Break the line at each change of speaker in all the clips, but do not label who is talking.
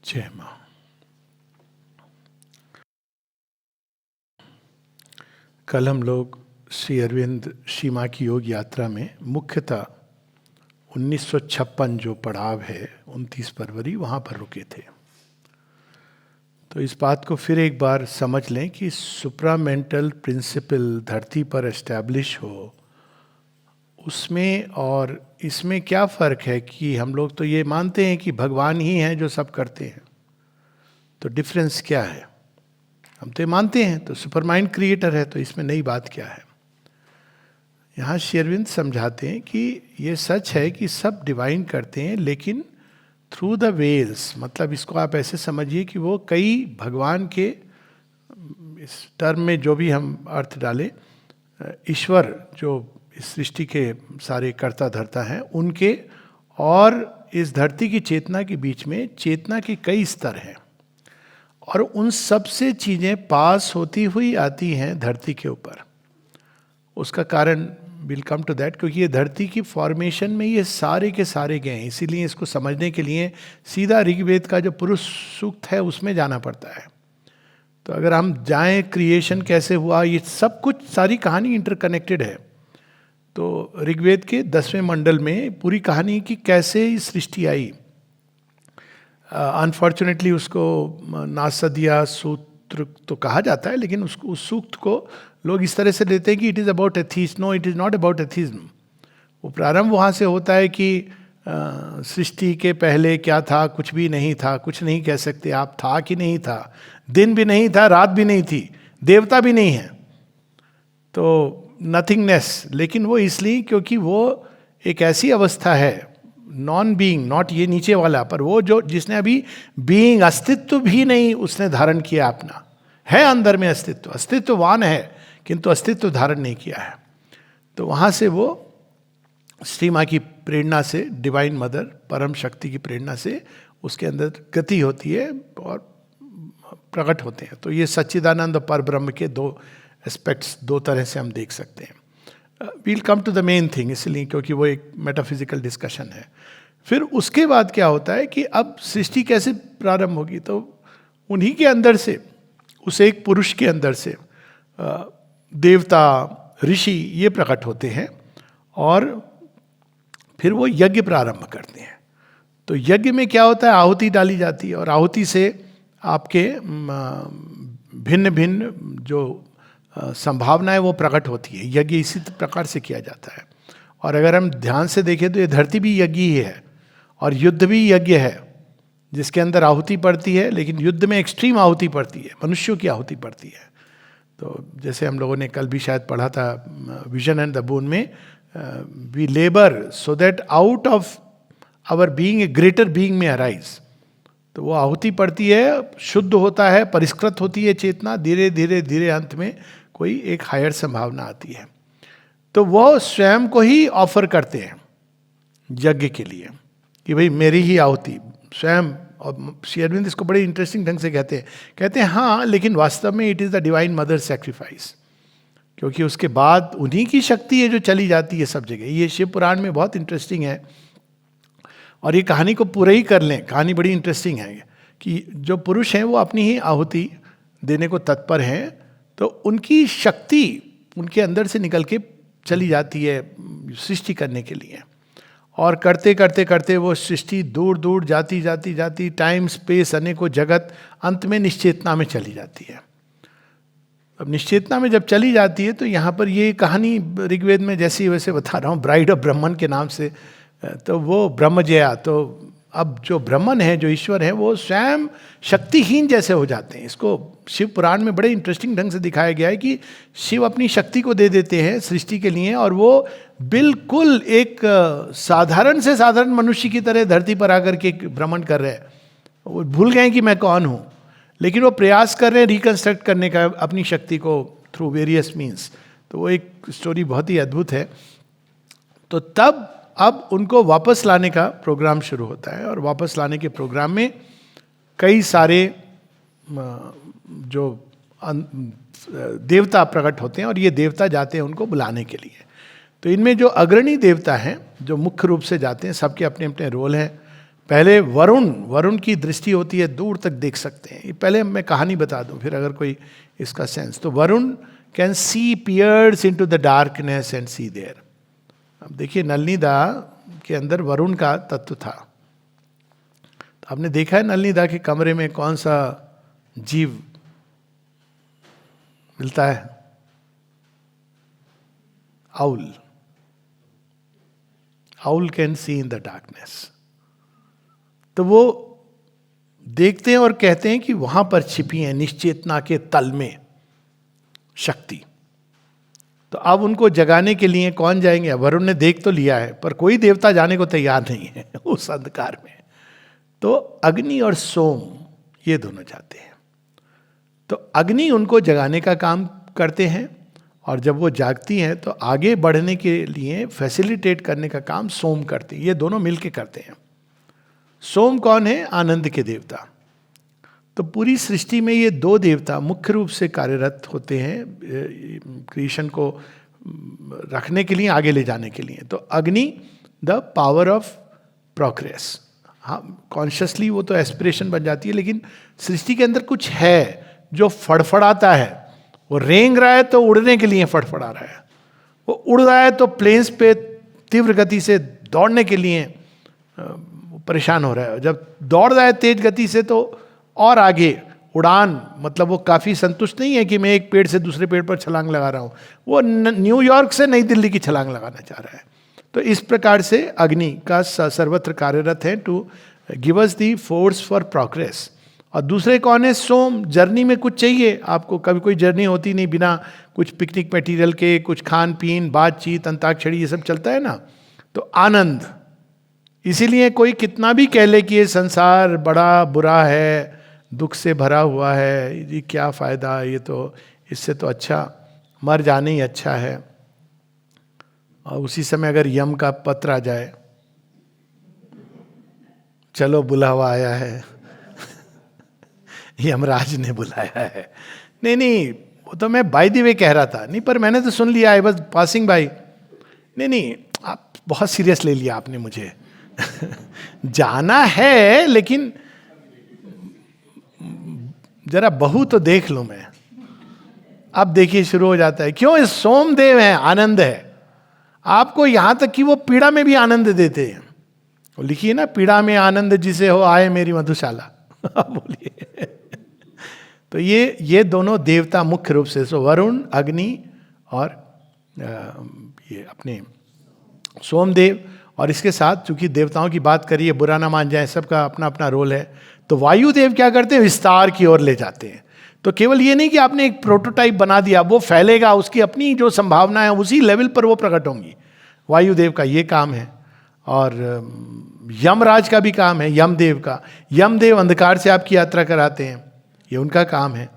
जय मां। कल हम लोग श्री अरविंद श्री मां की योग यात्रा में मुख्यतः 1956 जो पड़ाव है 29 फरवरी वहाँ पर रुके थे। तो इस बात को फिर एक बार समझ लें कि सुप्रामेंटल प्रिंसिपल धरती पर एस्टैब्लिश हो, उसमें और इसमें क्या फ़र्क है कि हम लोग तो ये मानते हैं कि भगवान ही हैं जो सब करते हैं, तो डिफरेंस क्या है? हम तो ये मानते हैं, तो सुपर माइंड क्रिएटर है, तो इसमें नई बात क्या है? यहाँ श्री अरविंद समझाते हैं कि ये सच है कि सब डिवाइन करते हैं, लेकिन थ्रू द वेल्स, मतलब इसको आप ऐसे समझिए कि वो कई भगवान के, इस टर्म में जो भी हम अर्थ डालें, ईश्वर जो इस सृष्टि के सारे कर्ता धर्ता हैं उनके और इस धरती की चेतना के बीच में चेतना के कई स्तर हैं, और उन सब से चीज़ें पास होती हुई आती हैं धरती के ऊपर। उसका कारण विल कम टू दैट, क्योंकि ये धरती की फॉर्मेशन में ये सारे के सारे गए हैं। इसीलिए इसको समझने के लिए सीधा ऋग्वेद का जो पुरुष सूक्त है उसमें जाना पड़ता है। तो अगर हम जाएं क्रिएशन कैसे हुआ, ये सब कुछ सारी कहानी इंटरकनेक्टेड है। तो ऋग्वेद के 10वें मंडल में पूरी कहानी की कैसे इस सृष्टि आई। अनफॉर्चुनेटली उसको नासदिया सूत्र तो कहा जाता है, लेकिन उसको उस सूक्त को लोग इस तरह से लेते हैं कि it is about atheism. No, it is not about atheism. वो प्रारंभ वहाँ से होता है कि सृष्टि के पहले क्या था, कुछ भी नहीं था। कुछ नहीं कह सकते आप, था कि नहीं था, दिन भी नहीं था, रात भी नहीं थी, देवता भी नहीं है, तो नथिंगनेस। लेकिन वो इसलिए क्योंकि वो एक ऐसी अवस्था है, नॉन बीइंग, नॉट ये नीचे वाला, पर वो जो जिसने अभी बीइंग, अस्तित्व भी नहीं उसने धारण किया अपना, है अंदर में अस्तित्व, अस्तित्ववान है किंतु अस्तित्व धारण नहीं किया है। तो वहाँ से वो श्री माँ की प्रेरणा से, डिवाइन मदर परम शक्ति की प्रेरणा से उसके अंदर गति होती है और प्रकट होते हैं। तो ये सच्चिदानंद पर ब्रह्म के दो एस्पेक्ट्स, दो तरह से हम देख सकते हैं। We'll come to the main thing, इसलिए क्योंकि वो एक मेटाफिजिकल डिस्कशन है। फिर उसके बाद क्या होता है कि अब सृष्टि कैसे प्रारंभ होगी, तो उन्हीं के अंदर से, उस एक पुरुष के अंदर से देवता, ऋषि ये प्रकट होते हैं और फिर वो यज्ञ प्रारंभ करते हैं। तो यज्ञ में क्या होता है, आहुति डाली जाती है और आहुति से आपके भिन्न भिन्न जो संभावनाएं वो प्रकट होती है। यज्ञ इसी प्रकार से किया जाता है। और अगर हम ध्यान से देखें तो ये धरती भी यज्ञ ही है और युद्ध भी यज्ञ है, जिसके अंदर आहुति पड़ती है, लेकिन युद्ध में एक्सट्रीम आहुति पड़ती है, मनुष्यों की आहुति पड़ती है। तो जैसे हम लोगों ने कल भी शायद पढ़ा था विजन एंड द बून में, we labour so that out of our being a greater being में अराइज। तो वो आहुति पड़ती है, शुद्ध होता है, परिष्कृत होती है चेतना, धीरे धीरे धीरे अंत में कोई एक हायर संभावना आती है। तो वो स्वयं को ही ऑफर करते हैं यज्ञ के लिए कि भाई मेरी ही आहुति स्वयं। और श्री अरविंद इसको बड़े इंटरेस्टिंग ढंग से कहते हैं हाँ, लेकिन वास्तव में it is the divine mother sacrifice, क्योंकि उसके बाद उन्हीं की शक्ति है जो चली जाती है सब जगह। ये शिव पुराण में बहुत इंटरेस्टिंग है, और ये कहानी को पूरा ही कर लें, कहानी बड़ी इंटरेस्टिंग है कि जो पुरुष हैं वो अपनी ही आहुति देने को तत्पर हैं, तो उनकी शक्ति उनके अंदर से निकल के चली जाती है सृष्टि करने के लिए, और करते करते करते वो सृष्टि दूर दूर जाती जाती जाती, टाइम स्पेस अनेकों जगत, अंत में निश्चेतना में चली जाती है। अब निश्चेतना में जब चली जाती है तो यहाँ पर ये कहानी ऋग्वेद में जैसी वैसे बता रहा हूँ, ब्राइड ऑफ ब्रह्मन के नाम से, तो वो ब्रह्मजया। तो अब जो ब्रह्मन है, जो ईश्वर है, वो स्वयं शक्तिहीन जैसे हो जाते हैं। इसको शिव पुराण में बड़े इंटरेस्टिंग ढंग से दिखाया गया है कि शिव अपनी शक्ति को दे देते हैं सृष्टि के लिए, और वो बिल्कुल एक साधारण से साधारण मनुष्य की तरह धरती पर आकर के भ्रमण कर रहे हैं। वो भूल गए कि मैं कौन हूँ, लेकिन वो प्रयास कर रहे हैं रिकंस्ट्रक्ट करने का अपनी शक्ति को थ्रू वेरियस मीन्स। तो वो एक स्टोरी बहुत ही अद्भुत है। तो तब अब उनको वापस लाने का प्रोग्राम शुरू होता है, और वापस लाने के प्रोग्राम में कई सारे जो देवता प्रकट होते हैं, और ये देवता जाते हैं उनको बुलाने के लिए। तो इनमें जो अग्रणी देवता हैं, जो मुख्य रूप से जाते हैं, सबके अपने अपने रोल हैं। पहले वरुण, वरुण की दृष्टि होती है, दूर तक देख सकते हैं। पहले मैं कहानी बता दूं, फिर अगर कोई इसका सेंस। तो Varun can see pierce into the darkness and see there. अब देखिए नलिनी दा के अंदर वरुण का तत्व था। तो आपने देखा है नलिनी दा के कमरे में कौन सा जीव मिलता है? Owl. Owl can see in the darkness. तो वो देखते हैं और कहते हैं कि वहां पर छिपी है निश्चेतना के तल में शक्ति। तो अब उनको जगाने के लिए कौन जाएंगे? वरुण ने देख तो लिया है, पर कोई देवता जाने को तैयार नहीं है उस अंधकार में। तो अग्नि और सोम ये दोनों जाते हैं। तो अग्नि उनको जगाने का काम करते हैं, और जब वो जागती हैं तो आगे बढ़ने के लिए फैसिलिटेट करने का काम सोम करते हैं। ये दोनों मिलके करते हैं। सोम कौन है? आनंद के देवता। तो पूरी सृष्टि में ये दो देवता मुख्य रूप से कार्यरत होते हैं क्रिएशन को रखने के लिए, आगे ले जाने के लिए। तो अग्नि द पावर ऑफ प्रोग्रेस। हाँ, कॉन्शियसली वो तो एस्पिरेशन बन जाती है, लेकिन सृष्टि के अंदर कुछ है जो फड़फड़ाता है। वो रेंग रहा है तो उड़ने के लिए फड़फड़ा रहा है, वो उड़ रहा है तो प्लेन्स पे तीव्र गति से दौड़ने के लिए परेशान हो रहा है। जब दौड़ रहा है तेज गति से तो और आगे उड़ान, मतलब वो काफ़ी संतुष्ट नहीं है कि मैं एक पेड़ से दूसरे पेड़ पर छलांग लगा रहा हूँ, वो न्यूयॉर्क से नई दिल्ली की छलांग लगाना चाह रहा है। तो इस प्रकार से अग्नि का सर्वत्र कार्यरत है to give us the force for progress. और दूसरे कौन है? सोम। जर्नी में कुछ चाहिए आपको, कभी कोई जर्नी होती नहीं बिना कुछ पिकनिक मटेरियल के, कुछ खान पीन, बातचीत, अंताक्षरी, ये सब चलता है ना। तो आनंद। इसीलिए कोई कितना भी कह ले कि ये संसार बड़ा बुरा है, दुख से भरा हुआ है, ये क्या फ़ायदा, ये तो इससे तो अच्छा मर जाने ही अच्छा है। और उसी समय अगर यम का पत्र आ जाए, चलो बुलावा आया है यमराज ने बुलाया है। नहीं नहीं, वो तो मैं बाय द वे कह रहा था, नहीं पर मैंने तो सुन लिया, आई वाज पासिंग बाय। नहीं नहीं, आप बहुत सीरियस ले लिया आपने मुझे जाना है, लेकिन जरा बहू तो देख लूं मैं। अब देखिए शुरू हो जाता है, क्यों? इस सोमदेव है, आनंद है आपको, यहां तक कि वो पीड़ा में भी आनंद देते हैं। वो लिखिए ना, पीड़ा में आनंद जिसे हो आए मेरी मधुशाला बोलिए। तो ये दोनों देवता मुख्य रूप से, सो वरुण, अग्नि और ये अपने सोमदेव। और इसके साथ चूंकि देवताओं की बात करिए, बुरा ना मान जाए, सबका अपना अपना रोल है। तो वायुदेव क्या करते हैं? विस्तार की ओर ले जाते हैं। तो केवल ये नहीं कि आपने एक प्रोटोटाइप बना दिया, वो फैलेगा, उसकी अपनी जो संभावना है उसी लेवल पर वो प्रकट होंगी। वायुदेव का ये काम है। और यमराज का भी काम है, यमदेव का। यमदेव अंधकार से आपकी यात्रा कराते हैं, ये उनका काम है।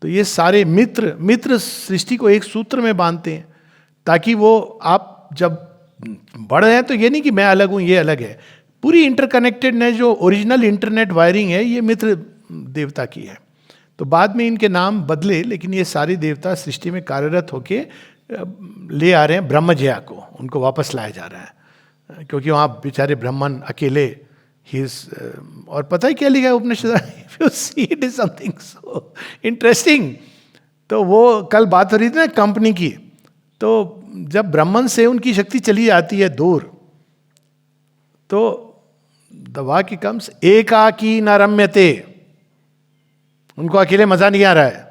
तो ये सारे मित्र सृष्टि को एक सूत्र में बांधते हैं, ताकि वो आप जब बढ़ रहे हैं तो ये नहीं कि मैं अलग हूं, ये अलग है। पूरी इंटरकनेक्टेडनेस, जो ओरिजिनल इंटरनेट वायरिंग है, ये मित्र देवता की है। तो बाद में इनके नाम बदले, लेकिन ये सारे देवता सृष्टि में कार्यरत होके ले आ रहे हैं ब्रह्मजया को, उनको वापस लाया जा रहा है। क्योंकि वहाँ बेचारे ब्राह्मण अकेले ही और पता है क्या लिखा है Upanishad? If you see it is something so interesting. तो वो कल बात हो रही थी ना कंपनी की, तो जब ब्राह्मण से उनकी शक्ति चली जाती है दूर, तो द वाक्य कम्स एकाकी न रम्यते, उनको अकेले मजा नहीं आ रहा है।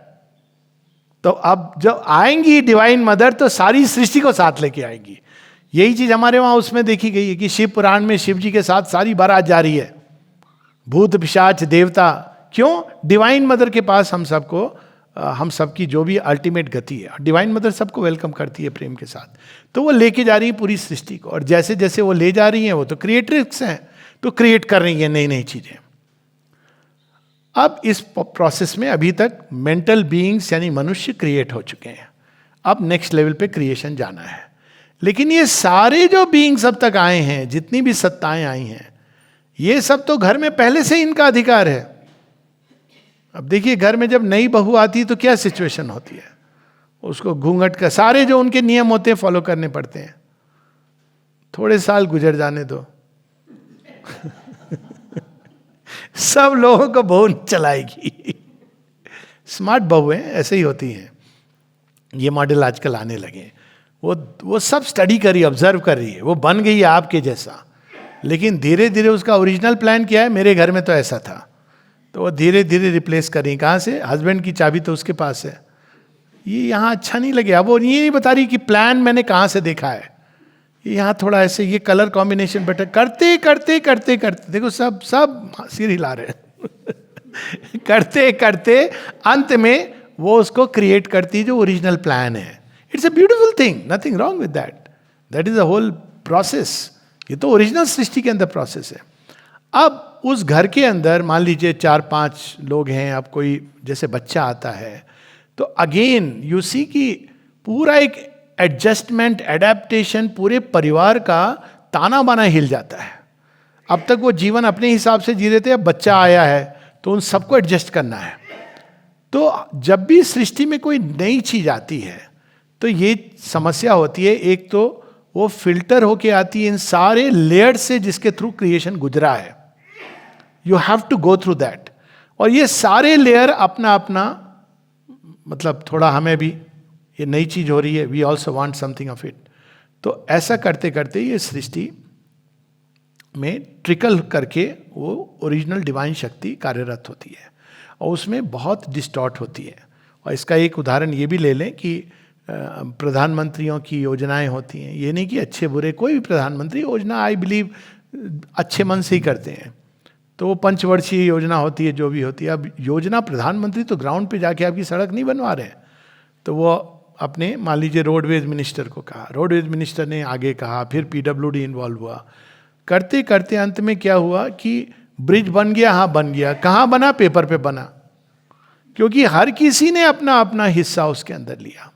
तो अब जब आएंगी डिवाइन मदर, तो सारी सृष्टि को साथ लेके आएंगी। यही चीज हमारे वहां उसमें देखी गई है कि शिव पुराण में शिव जी के साथ सारी बारात जा रही है, भूत पिशाच देवता। क्यों? डिवाइन मदर के पास हम सबको, हम सबकी जो भी अल्टीमेट गति है, डिवाइन मदर सबको वेलकम करती है प्रेम के साथ। तो वो लेके जा रही है पूरी सृष्टि को, और जैसे जैसे वो ले जा रही हैं, वो तो क्रिएट्रिक्स हैं, तो क्रिएट कर रही हैं नई नई चीजें। अब इस प्रोसेस में अभी तक मेंटल बीइंग्स यानी मनुष्य क्रिएट हो चुके हैं, अब नेक्स्ट लेवल पे क्रिएशन जाना है। लेकिन ये सारे जो बीइंग्स अब तक आए हैं, जितनी भी सत्ताएं आई हैं, ये सब तो घर में पहले से इनका अधिकार है। अब देखिए घर में जब नई बहू आती है तो क्या सिचुएशन होती है, उसको घूंघट का सारे जो उनके नियम होते हैं फॉलो करने पड़ते हैं। थोड़े साल गुजर जाने दो सब लोगों को बहू चलाएगी। स्मार्ट बहू हैं, ऐसे ही होती हैं। ये मॉडल आजकल आने लगे। वो सब स्टडी कर रही है, ऑब्जर्व कर रही है, वो बन गई है आपके जैसा। लेकिन धीरे धीरे उसका ओरिजिनल प्लान क्या है, मेरे घर में तो ऐसा था, तो वो धीरे धीरे रिप्लेस कर रही। कहाँ से? हस्बैंड की चाबी तो उसके पास है, ये यहाँ अच्छा नहीं लगे। अब वो ये नहीं बता रही कि प्लान मैंने कहाँ से देखा है, ये यहाँ थोड़ा ऐसे, ये कलर कॉम्बिनेशन बेटर, करते करते करते करते देखो सब सिर हिला रहे हैं करते करते अंत में वो उसको क्रिएट करती जो ओरिजिनल प्लान है। It's a beautiful thing, nothing wrong with that, that is a whole process. ये तो ओरिजिनल सृष्टि के अंदर प्रोसेस है। अब उस घर के अंदर मान लीजिए 4-5 लोग हैं, अब कोई जैसे बच्चा आता है तो अगेन यू सी कि पूरा एक एडजस्टमेंट, एडेप्टेशन, पूरे परिवार का ताना बाना हिल जाता है। अब तक वो जीवन अपने हिसाब से जी रहे थे, अब बच्चा आया है तो उन सबको एडजस्ट करना है। तो जब भी सृष्टि में कोई नई चीज आती है तो ये समस्या होती है। एक तो वो फिल्टर होके आती है इन सारे लेयर से जिसके थ्रू क्रिएशन गुजरा है। You have to go through that. और ये सारे लेयर अपना अपना मतलब थोड़ा, हमें भी ये नई चीज हो रही है, we also want something of it. तो ऐसा करते करते ये सृष्टि में ट्रिकल करके वो ओरिजिनल डिवाइन शक्ति कार्यरत होती है और उसमें बहुत डिस्टॉर्ट होती है। और इसका एक उदाहरण ये भी ले लें कि प्रधानमंत्रियों की योजनाएं होती हैं, ये नहीं कि अच्छे बुरे, कोई भी प्रधानमंत्री योजना आई बिलीव अच्छे मन से ही करते हैं। तो वो पंचवर्षीय योजना होती है, जो भी होती है। अब योजना प्रधानमंत्री तो ग्राउंड पे जाके आपकी सड़क नहीं बनवा रहे हैं, तो वो अपने मान लीजिए रोडवेज मिनिस्टर को कहा, रोडवेज मिनिस्टर ने आगे कहा, फिर पीडब्ल्यूडी इन्वॉल्व हुआ। करते करते अंत में क्या हुआ कि ब्रिज बन गया, हाँ बन गया। कहाँ बना? पेपर पे बना, क्योंकि हर किसी ने अपना अपना हिस्सा उसके अंदर लिया।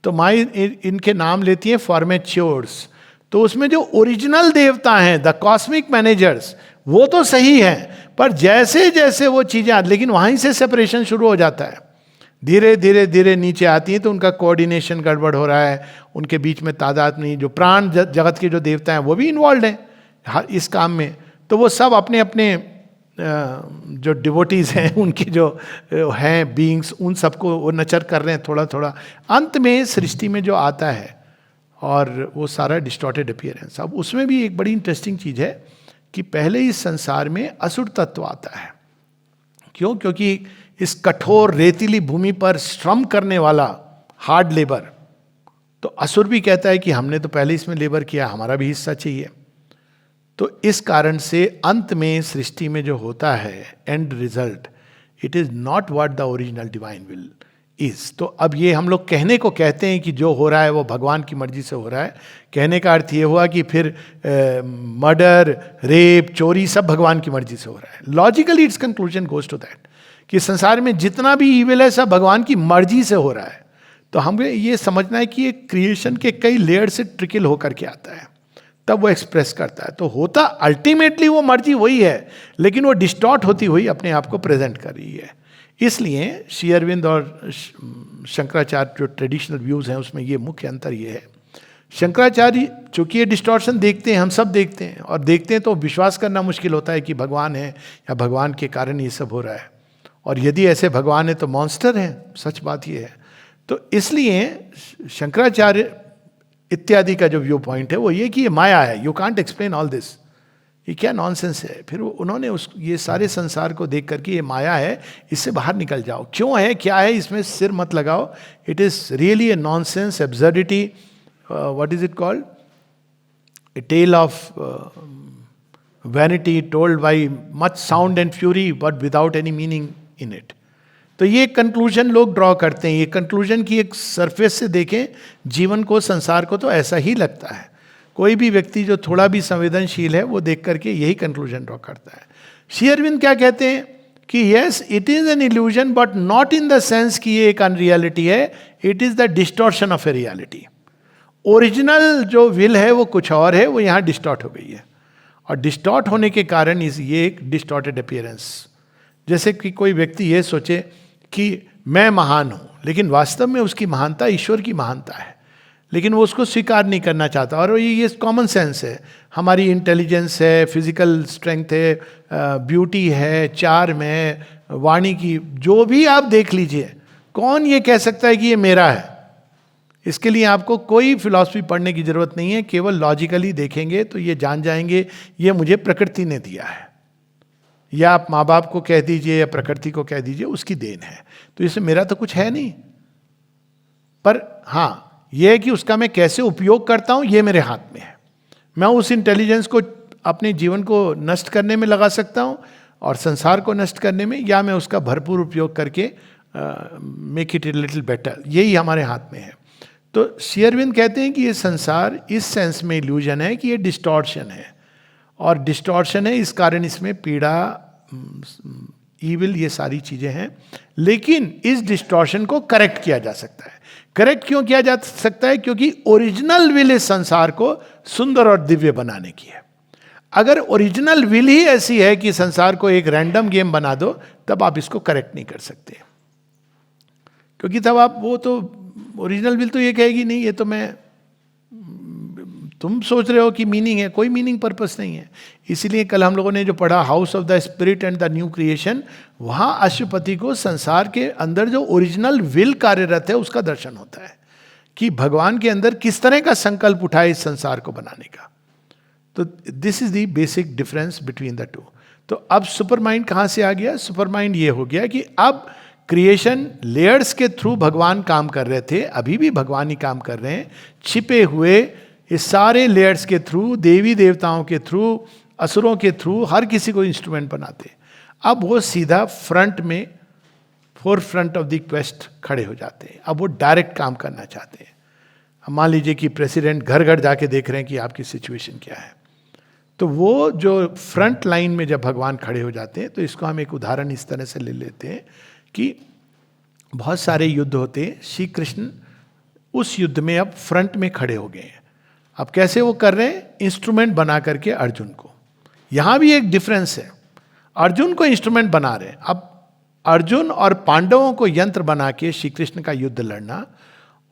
तो माई इनके नाम लेती है फॉर्मेच्योर्स। तो उसमें जो ओरिजिनल देवता हैं, द कॉस्मिक मैनेजर्स, वो तो सही है, पर जैसे जैसे वो चीजें, लेकिन वहीं से सेपरेशन शुरू हो जाता है। धीरे धीरे धीरे नीचे आती है तो उनका कोऑर्डिनेशन गड़बड़ हो रहा है, उनके बीच में तादाद नहीं। जो प्राण जगत के जो देवता हैं वो भी इन्वॉल्व हैं इस काम में। तो वो सब अपने अपने जो डिवोटीज हैं, उनकी जो हैं बीइंग्स, उन सबको वो नचर कर रहे हैं थोड़ा थोड़ा। अंत में सृष्टि में जो आता है और वो सारा डिस्टॉर्टेड अपीयरेंस। अब उसमें भी एक बड़ी इंटरेस्टिंग चीज है कि पहले इस संसार में असुर तत्व आता है। क्यों? क्योंकि इस कठोर रेतीली भूमि पर श्रम करने वाला हार्ड लेबर, तो असुर भी कहता है कि हमने तो पहले इसमें लेबर किया, हमारा भी हिस्सा चाहिए। तो इस कारण से अंत में सृष्टि में जो होता है and result, it is not what the original divine will is. तो अब ये हम लोग कहने को कहते हैं कि जो हो रहा है वो भगवान की मर्जी से हो रहा है। कहने का अर्थ ये हुआ कि फिर मर्डर, रेप, चोरी सब भगवान की मर्जी से हो रहा है। Logically it's conclusion goes to that कि संसार में जितना भी ईविल है सब भगवान की मर्जी से हो रहा है। तो हमें ये समझना है कि ये क्रिएशन के कई लेयर से ट्रिकल होकर के आता है, तब वो एक्सप्रेस करता है। तो होता अल्टीमेटली वो मर्जी वही है, लेकिन वो डिस्टॉर्ट होती हुई अपने आप को प्रेजेंट कर रही है। इसलिए श्री अरविंद और शंकराचार्य जो ट्रेडिशनल व्यूज हैं उसमें ये मुख्य अंतर ये है। शंकराचार्य चूंकि ये डिस्टॉर्शन देखते हैं, हम सब देखते हैं, और देखते हैं तो विश्वास करना मुश्किल होता है कि भगवान है या भगवान के कारण ये सब हो रहा है। और यदि ऐसे भगवान है तो मॉन्स्टर हैं, सच बात ये है। तो इसलिए शंकराचार्य इत्यादि का जो व्यू पॉइंट है वो ये कि ये माया है, you can't explain all this, ये क्या नॉनसेंस है। फिर उन्होंने ये सारे संसार को देख करके ये माया है, इससे बाहर निकल जाओ, क्यों है क्या है इसमें सिर मत लगाओ। It is really a nonsense, absurdity, what is it called, a tale of vanity told by much sound and fury but without any meaning in it. तो ये कंक्लूजन लोग ड्रॉ करते हैं। ये कंक्लूजन की एक सरफेस से देखें जीवन को, संसार को, तो ऐसा ही लगता है। कोई भी व्यक्ति जो थोड़ा भी संवेदनशील है वो देख करके यही कंक्लूजन ड्रॉ करता है। श्री अरविंद क्या कहते हैं कि yes it is an illusion but not in the sense कि ये एक अनरियलिटी है, it is the distortion of a reality. Original जो विल है वो कुछ और है, वो यहाँ डिस्टॉर्ट हो गई है, और डिस्टॉर्ट होने के कारण ये एक डिस्टॉर्टेड अपीयरेंस। जैसे कि कोई व्यक्ति ये सोचे कि मैं महान हूं, लेकिन वास्तव में उसकी महानता ईश्वर की महानता है। लेकिन वो उसको स्वीकार नहीं करना चाहता। और ये कॉमन सेंस है, हमारी इंटेलिजेंस है, फिजिकल स्ट्रेंथ है, ब्यूटी है, चार्म है, वाणी की, जो भी आप देख लीजिए, कौन ये कह सकता है कि ये मेरा है? इसके लिए आपको कोई फिलॉसफी पढ़ने की जरूरत नहीं है, केवल लॉजिकली देखेंगे तो ये जान जाएंगे ये मुझे प्रकृति ने दिया है। या आप माँ बाप को कह दीजिए या प्रकृति को कह दीजिए, उसकी देन है, तो इसमें मेरा तो कुछ है नहीं। पर हाँ, यह है कि उसका मैं कैसे उपयोग करता हूं ये मेरे हाथ में है। मैं उस इंटेलिजेंस को अपने जीवन को नष्ट करने में लगा सकता हूं और संसार को नष्ट करने में, या मैं उसका भरपूर उपयोग करके make it a little better, यही हमारे हाथ में है। तो श्री अरविंद कहते हैं कि ये संसार इस सेंस में इल्यूजन है कि ये डिस्टॉर्शन है, और डिस्टॉर्शन है इस कारण इसमें पीड़ा, ईविल, ये सारी चीजें हैं। लेकिन इस डिस्टॉर्शन को करेक्ट किया जा सकता है। करेक्ट क्यों किया जा सकता है? क्योंकि ओरिजिनल विल इस संसार को सुंदर और दिव्य बनाने की है। अगर ओरिजिनल विल ही ऐसी है कि संसार को एक रैंडम गेम बना दो, तब आप इसको करेक्ट नहीं कर सकते, क्योंकि तब आप, वो तो ओरिजिनल विल तो ये कहेगी नहीं, ये तो मैं, तुम सोच रहे हो कि मीनिंग है, कोई मीनिंग पर्पस नहीं है। इसीलिए कल हम लोगों ने जो पढ़ा house of the spirit and the new creation, वहां अश्वपति को संसार के अंदर जो ओरिजिनल विल कार्यरत है उसका दर्शन होता है कि भगवान के अंदर किस तरह का संकल्प उठा है इस संसार को बनाने का। तो this is the basic difference between the two. तो अब सुपर माइंड कहां से आ गया? सुपर माइंड ये हो गया कि अब क्रिएशन लेयर्स के थ्रू भगवान काम कर रहे थे, अभी भी भगवान ही काम कर रहे हैं, छिपे हुए इस सारे लेयर्स के थ्रू, देवी देवताओं के थ्रू, असुरों के थ्रू, हर किसी को इंस्ट्रूमेंट बनाते। अब वो सीधा फ्रंट में, four front of the quest खड़े हो जाते हैं। अब वो डायरेक्ट काम करना चाहते हैं। अब मान लीजिए कि प्रेसिडेंट घर घर जाके देख रहे हैं कि आपकी सिचुएशन क्या है, तो वो जो फ्रंट लाइन में जब भगवान खड़े हो जाते हैं, तो इसको हम एक उदाहरण इस तरह से ले लेते हैं कि बहुत सारे युद्ध होते हैं, श्री कृष्ण उस युद्ध में अब फ्रंट में खड़े हो गए हैं। अब कैसे वो कर रहे हैं? इंस्ट्रूमेंट बना करके अर्जुन को। यहां भी एक डिफरेंस है, अर्जुन को इंस्ट्रूमेंट बना रहे हैं। अब अर्जुन और पांडवों को यंत्र बना के श्री कृष्ण का युद्ध लड़ना,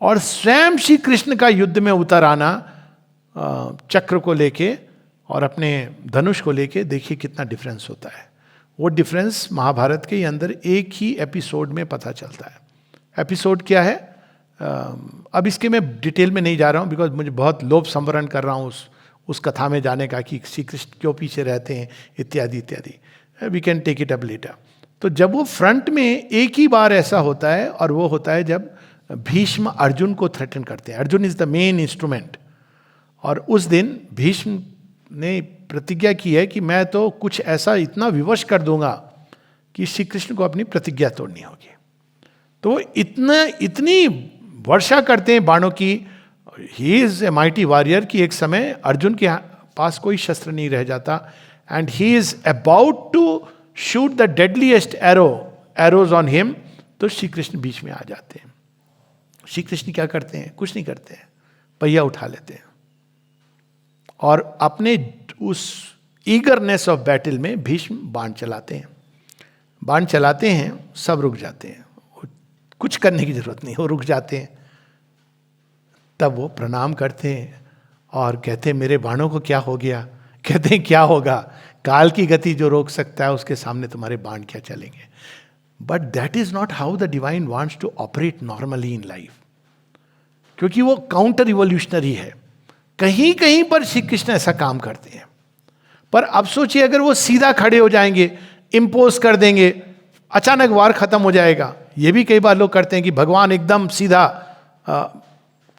और स्वयं श्री कृष्ण का युद्ध में उतर आना चक्र को लेके और अपने धनुष को लेके, देखिए कितना डिफरेंस होता है। वो डिफरेंस महाभारत के अंदर एक ही एपिसोड में पता चलता है। एपिसोड क्या है? अब इसके मैं डिटेल में नहीं जा रहा हूँ, बिकॉज मुझे बहुत लोभ संवरण कर रहा हूँ उस कथा में जाने का कि श्री कृष्ण क्यों पीछे रहते हैं, इत्यादि इत्यादि। We can take it up later. तो जब वो फ्रंट में एक ही बार ऐसा होता है, और वो होता है जब भीष्म अर्जुन को थ्रेटन करते हैं। Arjun is the main instrument, और उस दिन भीष्म ने प्रतिज्ञा की है कि मैं तो कुछ ऐसा इतना विवश कर दूंगा कि श्री कृष्ण को अपनी प्रतिज्ञा तोड़नी होगी। तो वो इतनी वर्षा करते हैं बाणों की, he is a mighty warrior, कि एक समय अर्जुन के पास कोई शस्त्र नहीं रह जाता, and he is about to shoot the deadliest arrows on him, तो श्री कृष्ण बीच में आ जाते हैं। श्री कृष्ण क्या करते हैं? कुछ नहीं करते हैं, पहिया उठा लेते हैं, और अपने उस ईगरनेस ऑफ बैटल में भीष्म बाण चलाते हैं। बाण चलाते हैं, सब रुक जाते हैं, कुछ करने की जरूरत नहीं, वो रुक जाते हैं। तब वो प्रणाम करते हैं और कहते हैं मेरे बाणों को क्या हो गया? कहते हैं क्या होगा, काल की गति जो रोक सकता है उसके सामने तुम्हारे बाण क्या चलेंगे। But that is not how the divine wants to operate normally in life, क्योंकि वो काउंटर रिवोल्यूशनरी है। कहीं कहीं पर श्री कृष्ण ऐसा काम करते हैं, पर अब सोचिए अगर वो सीधा खड़े हो जाएंगे, इंपोज कर देंगे, अचानक वार खत्म हो जाएगा। ये भी कई बार लोग करते हैं कि भगवान एकदम सीधा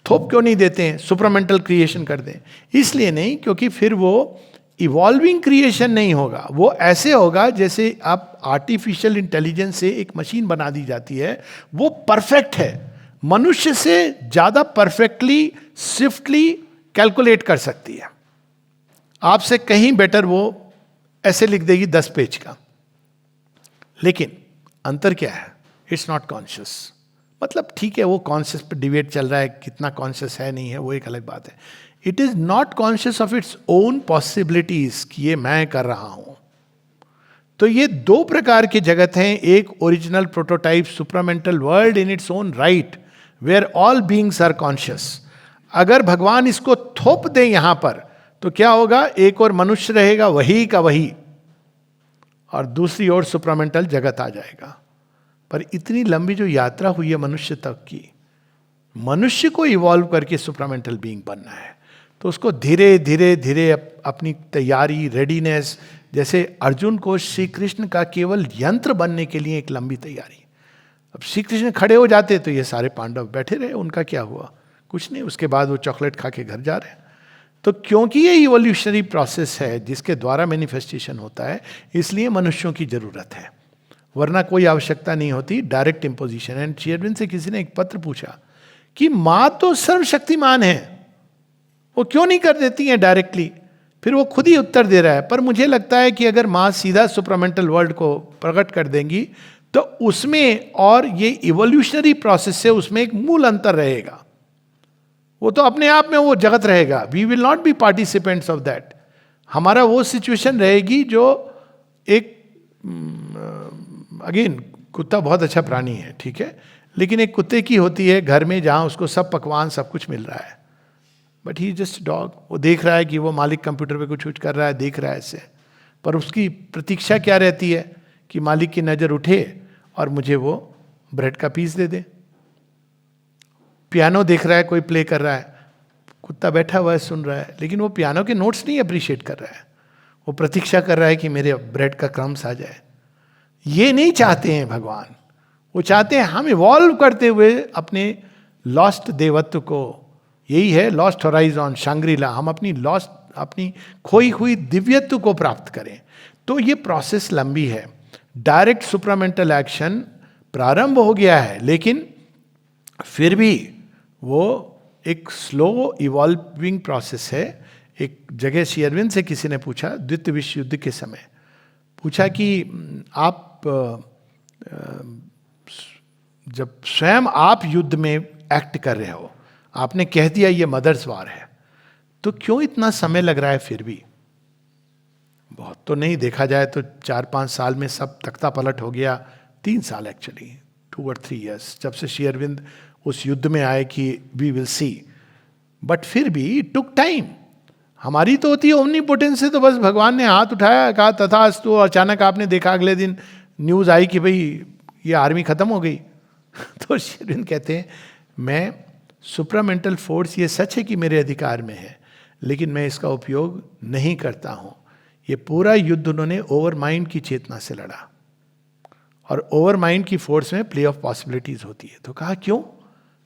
थोप क्यों नहीं देते हैं, सुपरमेंटल क्रिएशन कर दें। इसलिए नहीं, क्योंकि फिर वो इवॉल्विंग क्रिएशन नहीं होगा, वो ऐसे होगा जैसे आप आर्टिफिशियल इंटेलिजेंस से एक मशीन बना दी जाती है, वो परफेक्ट है, मनुष्य से ज्यादा परफेक्टली स्विफ्टली कैलकुलेट कर सकती है, आपसे कहीं बेटर वो ऐसे लिख देगी 10 पेज का। लेकिन अंतर क्या है? It's not conscious. मतलब ठीक है, वो कॉन्शियस पे डिबेट चल रहा है, कितना कॉन्शियस है नहीं है, वो एक अलग बात है। It is not conscious of its own possibilities कि ये मैं कर रहा हूं। तो ये दो प्रकार के जगत हैं, एक original prototype supramental world in its own right, where all beings are conscious. अगर भगवान इसको थोप दे यहां पर तो क्या होगा, एक और मनुष्य रहेगा वही का वही, और दूसरी ओर सुप्रामेंटल जगत आ जाएगा। पर इतनी लंबी जो यात्रा हुई है मनुष्य तक की, मनुष्य को इवॉल्व करके सुप्रामेंटल बीइंग बनना है, तो उसको धीरे धीरे धीरे अपनी तैयारी, रेडीनेस, जैसे अर्जुन को श्री कृष्ण का केवल यंत्र बनने के लिए एक लंबी तैयारी। अब श्री कृष्ण खड़े हो जाते तो ये सारे पांडव बैठे रहे, उनका क्या हुआ, कुछ नहीं, उसके बाद वो चॉकलेट खा के घर जा रहे हैं। तो क्योंकि ये इवोल्यूशनरी प्रोसेस है जिसके द्वारा मैनिफेस्टेशन होता है, इसलिए मनुष्यों की जरूरत है, वरना कोई आवश्यकता नहीं होती direct imposition. And Shri Aurobindo से किसी ने एक पत्र पूछा कि माँ तो सर्वशक्तिमान है, वो क्यों नहीं कर देती हैं डायरेक्टली, फिर वो खुद ही उत्तर दे रहा है, पर मुझे लगता है कि अगर माँ सीधा सुप्रामेंटल वर्ल्ड को प्रकट कर देंगी तो उसमें और ये इवोल्यूशनरी प्रोसेस से उसमें एक मूल अंतर रहेगा। वो तो अपने आप में वो जगत रहेगा, we will not be participants of that. हमारा वो सिचुएशन रहेगी जो एक, अगेन कुत्ता बहुत अच्छा प्राणी है, ठीक है, लेकिन एक कुत्ते की होती है घर में जहां उसको सब पकवान सब कुछ मिल रहा है, बट ही जस्ट डॉग। वो देख रहा है कि वो मालिक कंप्यूटर पे कुछ कर रहा है, देख रहा है ऐसे, पर उसकी प्रतीक्षा क्या रहती है कि मालिक की नज़र उठे और मुझे वो ब्रेड का पीस दे दे। पियानो देख रहा है, कोई प्ले कर रहा है, कुत्ता बैठा हुआ है सुन रहा है, लेकिन वो पियानो के नोट्स नहीं अप्रिशिएट कर रहा है, वो प्रतीक्षा कर रहा है कि मेरे ब्रेड का क्रम्स आ जाए। ये नहीं चाहते हैं भगवान, वो चाहते हैं हम इवॉल्व करते हुए अपने लॉस्ट देवत्व को, यही है लॉस्ट होराइजन शांग्रीला, हम अपनी लॉस्ट, अपनी खोई हुई दिव्यत्व को प्राप्त करें। तो ये प्रोसेस लंबी है। डायरेक्ट सुप्रामेंटल एक्शन प्रारंभ हो गया है, लेकिन फिर भी वो एक स्लो इवॉल्विंग प्रोसेस है। एक जगह श्री अरविंद से किसी ने पूछा, द्वितीय विश्व युद्ध के समय पूछा कि आप जब स्वयं आप युद्ध में एक्ट कर रहे हो, आपने कह दिया ये मदर्स वार है, तो क्यों इतना समय लग रहा है? फिर भी बहुत तो नहीं, देखा जाए तो 4-5 साल में सब तख्ता पलट हो गया, 3 साल एक्चुअली, 2 or 3 years, जब से श्री अरविंद उस युद्ध में आए कि वी विल सी, बट फिर भी इट टुक टाइम। हमारी तो होती है ओमनीपोटेंस से, तो बस भगवान ने हाथ उठाया, कहा तथास्तु, तो अचानक आपने देखा अगले दिन न्यूज़ आई कि भाई ये आर्मी खत्म हो गई। तो श्री अरविंद कहते हैं मैं सुप्रामेंटल फोर्स, ये सच है कि मेरे अधिकार में है, लेकिन मैं इसका उपयोग नहीं करता हूँ। ये पूरा युद्ध उन्होंने ओवर माइंड की चेतना से लड़ा, और ओवर माइंड की फोर्स में प्ले ऑफ पॉसिबिलिटीज होती है। तो कहा क्यों?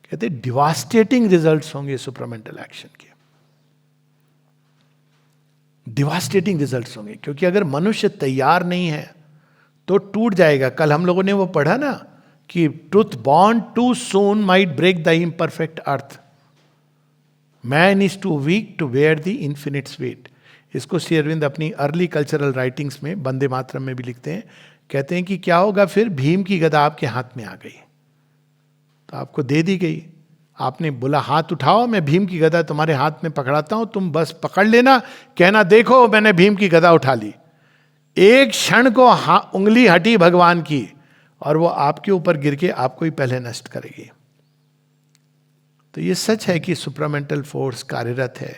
कहते डिवास्टेटिंग रिजल्ट्स होंगे सुप्रामेंटल एक्शन के, डिवास्टेटिंग रिजल्ट्स होंगे, क्योंकि अगर मनुष्य तैयार नहीं है तो टूट जाएगा। कल हम लोगों ने वो पढ़ा ना कि truth born too soon might break the imperfect earth, man is too weak to wear the infinite's weight. इसको श्री अरविंद अपनी अर्ली कल्चरल राइटिंग्स में वंदे मातरम में भी लिखते हैं। कहते हैं कि क्या होगा फिर, भीम की गदा आपके हाथ में आ गई, तो आपको दे दी गई, आपने बोला हाथ उठाओ, मैं भीम की गदा तुम्हारे हाथ में पकड़ाता हूं, तुम बस पकड़ लेना, कहना देखो मैंने भीम की गदा उठा ली। एक क्षण को उंगली हटी भगवान की और वो आपके ऊपर गिर के आपको ही पहले नष्ट करेगी। तो ये सच है कि सुप्रामेंटल फोर्स कार्यरत है,